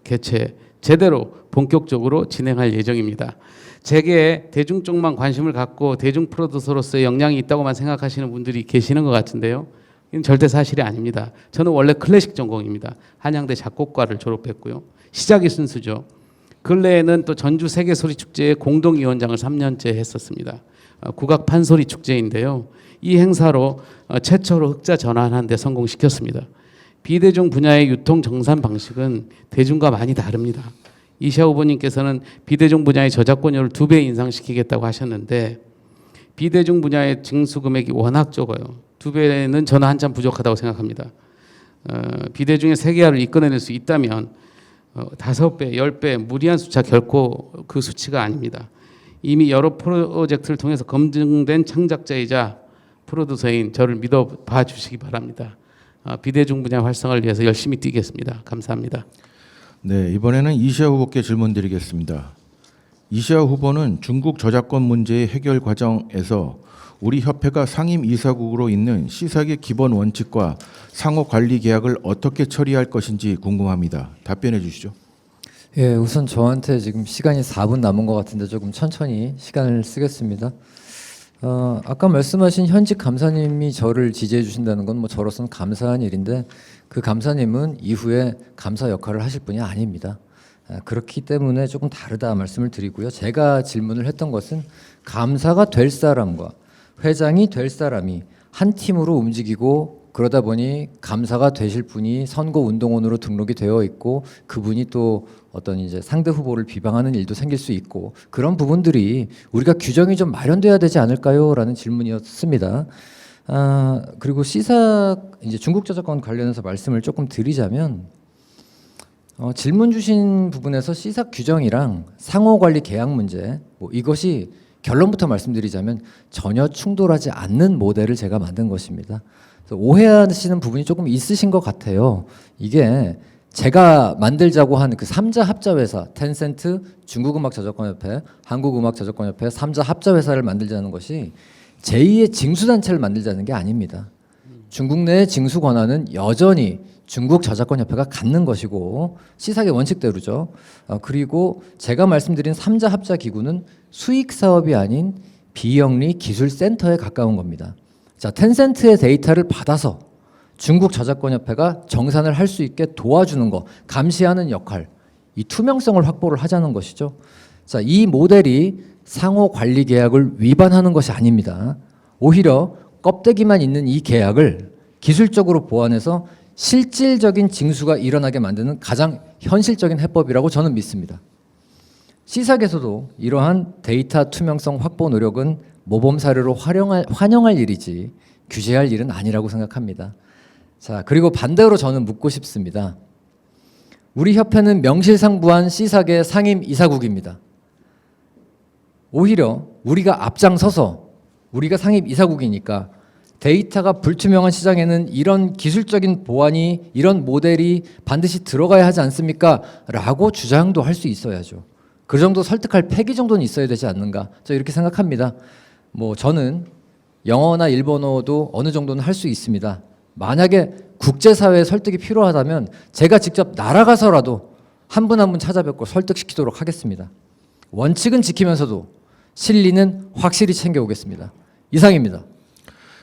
제대로 본격적으로 진행할 예정입니다. 제게 대중 쪽만 관심을 갖고 대중 프로듀서로서의 역량이 있다고만 생각하시는 분들이 계시는 것 같은데요. 이건 절대 사실이 아닙니다. 저는 원래 클래식 전공입니다. 한양대 작곡과를 졸업했고요. 시작이 순수죠. 근래에는 또 전주 세계소리축제의 공동위원장을 3년째 했었습니다. 국악 판소리 축제인데요. 이 행사로 최초로 흑자 전환하는 데 성공시켰습니다. 비대중 분야의 유통 정산 방식은 대중과 많이 다릅니다. 이시아 후보님께서는 비대중 분야의 저작권료를 2배 인상시키겠다고 하셨는데 비대중 분야의 징수 금액이 워낙 적어요. 2배는 저는 한참 부족하다고 생각합니다. 비대중의 세계화를 이끌어낼 수 있다면 5배, 10배 무리한 숫자 결코 그 수치가 아닙니다. 이미 여러 프로젝트를 통해서 검증된 창작자이자 프로듀서인 저를 믿어봐 주시기 바랍니다. 비대중 분야 활성화를 위해서 열심히 뛰겠습니다. 감사합니다. 네, 이번에는 이시아 후보께 질문드리겠습니다. 이시아 후보는 중국 저작권 문제의 해결 과정에서 우리 협회가 상임 이사국으로 있는 시사계 기본 원칙과 상호 관리 계약을 어떻게 처리할 것인지 궁금합니다. 답변해 주시죠. 예, 우선 저한테 지금 시간이 4분 남은 것 같은데 조금 천천히 시간을 쓰겠습니다. 아까 말씀하신 현직 감사님이 저를 지지해 주신다는 건 뭐 저로서는 감사한 일인데 그 감사님은 이후에 감사 역할을 하실 분이 아닙니다. 그렇기 때문에 조금 다르다 말씀을 드리고요. 제가 질문을 했던 것은 감사가 될 사람과 회장이 될 사람이 한 팀으로 움직이고 그러다 보니 감사가 되실 분이 선거운동원으로 등록이 되어 있고 그분이 또 어떤 이제 상대 후보를 비방하는 일도 생길 수 있고 그런 부분들이 우리가 규정이 좀 마련돼야 되지 않을까요? 라는 질문이었습니다. 그리고 시사 이제 중국 저작권 관련해서 말씀을 조금 드리자면 질문 주신 부분에서 시사 규정이랑 상호 관리 계약 문제 뭐 이것이 결론부터 말씀드리자면 전혀 충돌하지 않는 모델을 제가 만든 것입니다. 그래서 오해하시는 부분이 조금 있으신 것 같아요. 이게 제가 만들자고 한 그 3자 합자 회사, 텐센트, 중국음악저작권협회, 한국음악저작권협회 3자 합자 회사를 만들자는 것이 제2의 징수단체를 만들자는 게 아닙니다. 중국 내의 징수 권한은 여전히 중국 저작권협회가 갖는 것이고 시사계 원칙대로죠. 그리고 제가 말씀드린 3자 합자 기구는 수익 사업이 아닌 비영리 기술센터에 가까운 겁니다. 자, 텐센트의 데이터를 받아서 중국 저작권협회가 정산을 할 수 있게 도와주는 거, 감시하는 역할, 이 투명성을 확보를 하자는 것이죠. 자, 이 모델이 상호 관리 계약을 위반하는 것이 아닙니다. 오히려 껍데기만 있는 이 계약을 기술적으로 보완해서 실질적인 징수가 일어나게 만드는 가장 현실적인 해법이라고 저는 믿습니다. 시사계에서도 이러한 데이터 투명성 확보 노력은 모범 사례로 환영할 일이지 규제할 일은 아니라고 생각합니다. 자, 그리고 반대로 저는 묻고 싶습니다. 우리 협회는 명실상부한 시사계 상임 이사국입니다. 오히려 우리가 앞장서서 우리가 상임 이사국이니까 데이터가 불투명한 시장에는 이런 기술적인 보완이 이런 모델이 반드시 들어가야 하지 않습니까? 라고 주장도 할 수 있어야죠. 그 정도 설득할 패기 정도는 있어야 되지 않는가? 저 이렇게 생각합니다. 뭐 저는 영어나 일본어도 어느 정도는 할 수 있습니다. 만약에 국제사회의 설득이 필요하다면 제가 직접 날아가서라도 한 분 한 분 찾아뵙고 설득시키도록 하겠습니다. 원칙은 지키면서도 실리는 확실히 챙겨오겠습니다. 이상입니다.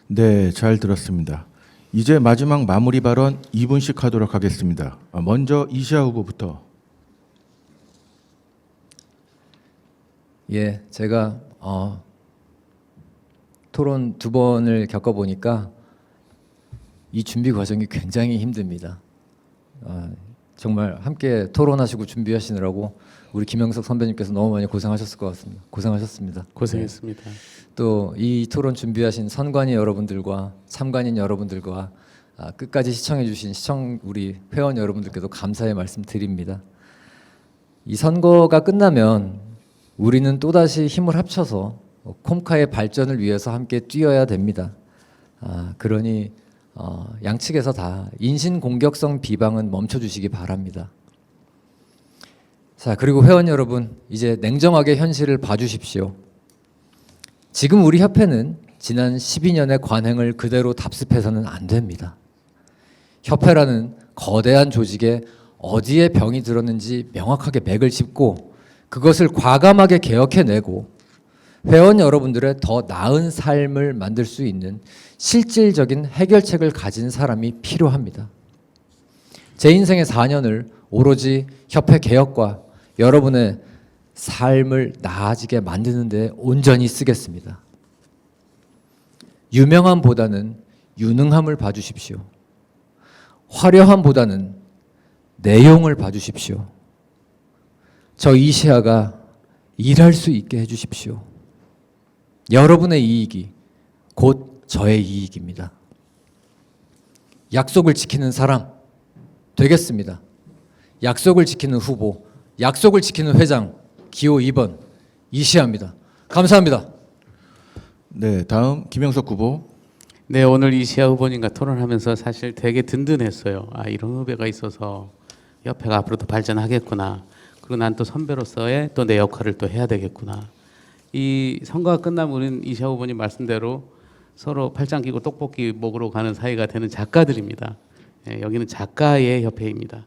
네, 잘 들었습니다. 이제 마지막 마무리 발언 2분씩 하도록 하겠습니다. 먼저 이시아 후보부터. 예, 제가 토론 2번을 겪어보니까 이 준비 과정이 굉장히 힘듭니다. 정말 함께 토론하시고 준비하시느라고 우리 김영석 선배님께서 너무 많이 고생하셨을 것 같습니다. 고생하셨습니다. 고생했습니다. 또 이 토론 준비하신 선관위 여러분들과 참관인 여러분들과 끝까지 시청해주신 우리 회원 여러분들께도 감사의 말씀 드립니다. 이 선거가 끝나면 우리는 또다시 힘을 합쳐서 콤카의 발전을 위해서 함께 뛰어야 됩니다. 그러니 양측에서 다 인신공격성 비방은 멈춰주시기 바랍니다. 자, 그리고 회원 여러분, 이제 냉정하게 현실을 봐주십시오. 지금 우리 협회는 지난 12년의 관행을 그대로 답습해서는 안 됩니다. 협회라는 거대한 조직에 어디에 병이 들었는지 명확하게 맥을 짚고 그것을 과감하게 개혁해내고 회원 여러분들의 더 나은 삶을 만들 수 있는 실질적인 해결책을 가진 사람이 필요합니다. 제 인생의 4년을 오로지 협회 개혁과 여러분의 삶을 나아지게 만드는 데 온전히 쓰겠습니다. 유명함보다는 유능함을 봐주십시오. 화려함보다는 내용을 봐주십시오. 저 이시아가 일할 수 있게 해주십시오. 여러분의 이익이 곧 저의 이익입니다. 약속을 지키는 사람 되겠습니다. 약속을 지키는 후보, 약속을 지키는 회장, 기호 2번 이시아입니다. 감사합니다. 네, 다음 김영석 후보. 네, 오늘 이시아 후보님과 토론하면서 사실 되게 든든했어요. 이런 후배가 있어서 협회가 앞으로도 발전하겠구나. 그리고 난 또 선배로서의 또 내 역할을 또 해야 되겠구나. 이 선거가 끝나면 우리는 이시아 후보님 말씀대로 서로 팔짱 끼고 떡볶이 먹으러 가는 사이가 되는 작가들입니다. 여기는 작가의 협회입니다.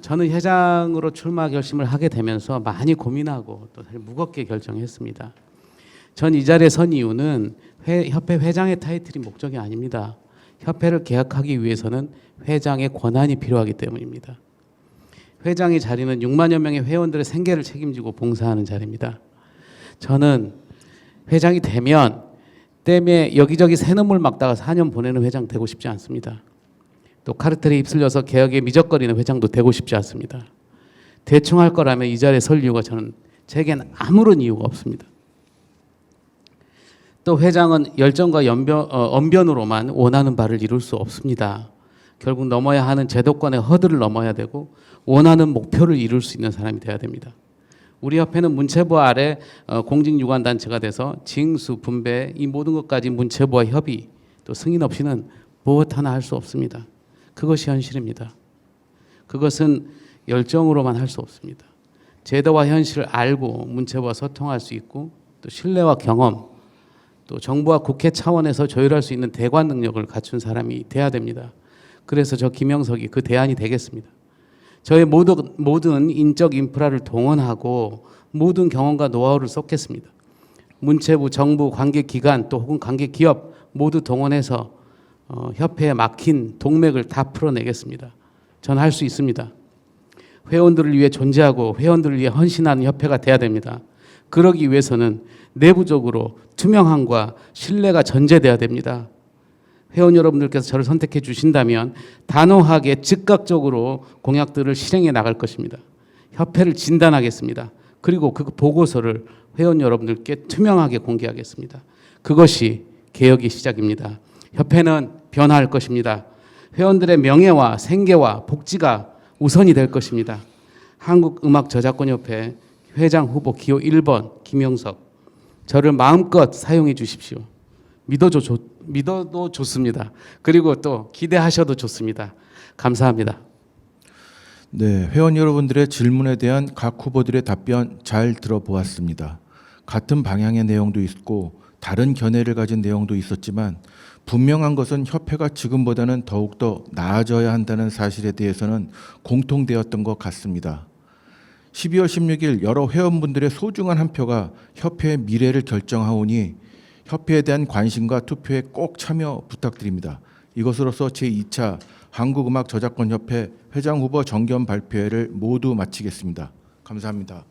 저는 회장으로 출마 결심을 하게 되면서 많이 고민하고 또 사실 무겁게 결정했습니다. 전 이 자리에 선 이유는 협회 회장의 타이틀이 목적이 아닙니다. 협회를 개혁하기 위해서는 회장의 권한이 필요하기 때문입니다. 회장의 자리는 6만여 명의 회원들의 생계를 책임지고 봉사하는 자리입니다. 저는 회장이 되면 댐에 여기저기 새눈물 막다가 4년 보내는 회장 되고 싶지 않습니다. 또 카르텔에 휩쓸려서 개혁에 미적거리는 회장도 되고 싶지 않습니다. 대충 할 거라면 이 자리에 설 이유가 제겐 아무런 이유가 없습니다. 또 회장은 열정과 언변으로만 원하는 바를 이룰 수 없습니다. 결국 넘어야 하는 제도권의 허들을 넘어야 되고 원하는 목표를 이룰 수 있는 사람이 돼야 됩니다. 우리 협회는 문체부 아래 공직유관단체가 돼서 징수, 분배 이 모든 것까지 문체부와 협의 또 승인 없이는 무엇 하나 할 수 없습니다. 그것이 현실입니다. 그것은 열정으로만 할 수 없습니다. 제도와 현실을 알고 문체부와 소통할 수 있고 또 신뢰와 경험 또 정부와 국회 차원에서 조율할 수 있는 대관 능력을 갖춘 사람이 돼야 됩니다. 그래서 저 김영석이 그 대안이 되겠습니다. 저의 모든 인적 인프라를 동원하고 모든 경험과 노하우를 쏟겠습니다. 문체부, 정부, 관계기관 또 혹은 관계기업 모두 동원해서 협회에 막힌 동맥을 다 풀어내겠습니다. 전 할 수 있습니다. 회원들을 위해 존재하고 회원들을 위해 헌신하는 협회가 돼야 됩니다. 그러기 위해서는 내부적으로 투명함과 신뢰가 전제돼야 됩니다. 회원 여러분들께서 저를 선택해 주신다면 단호하게 즉각적으로 공약들을 실행해 나갈 것입니다. 협회를 진단하겠습니다. 그리고 그 보고서를 회원 여러분들께 투명하게 공개하겠습니다. 그것이 개혁의 시작입니다. 협회는 변화할 것입니다. 회원들의 명예와 생계와 복지가 우선이 될 것입니다. 한국음악저작권협회 회장 후보 기호 1번 김영석, 저를 마음껏 사용해 주십시오. 믿어도 좋습니다. 그리고 또 기대하셔도 좋습니다. 감사합니다. 네, 회원 여러분들의 질문에 대한 각 후보들의 답변 잘 들어보았습니다. 같은 방향의 내용도 있고 다른 견해를 가진 내용도 있었지만 분명한 것은 협회가 지금보다는 더욱더 나아져야 한다는 사실에 대해서는 공통되었던 것 같습니다. 12월 16일 여러 회원분들의 소중한 한 표가 협회의 미래를 결정하오니 협회에 대한 관심과 투표에 꼭 참여 부탁드립니다. 이것으로서 제2차 한국음악저작권협회 회장 후보 정견 발표회를 모두 마치겠습니다. 감사합니다.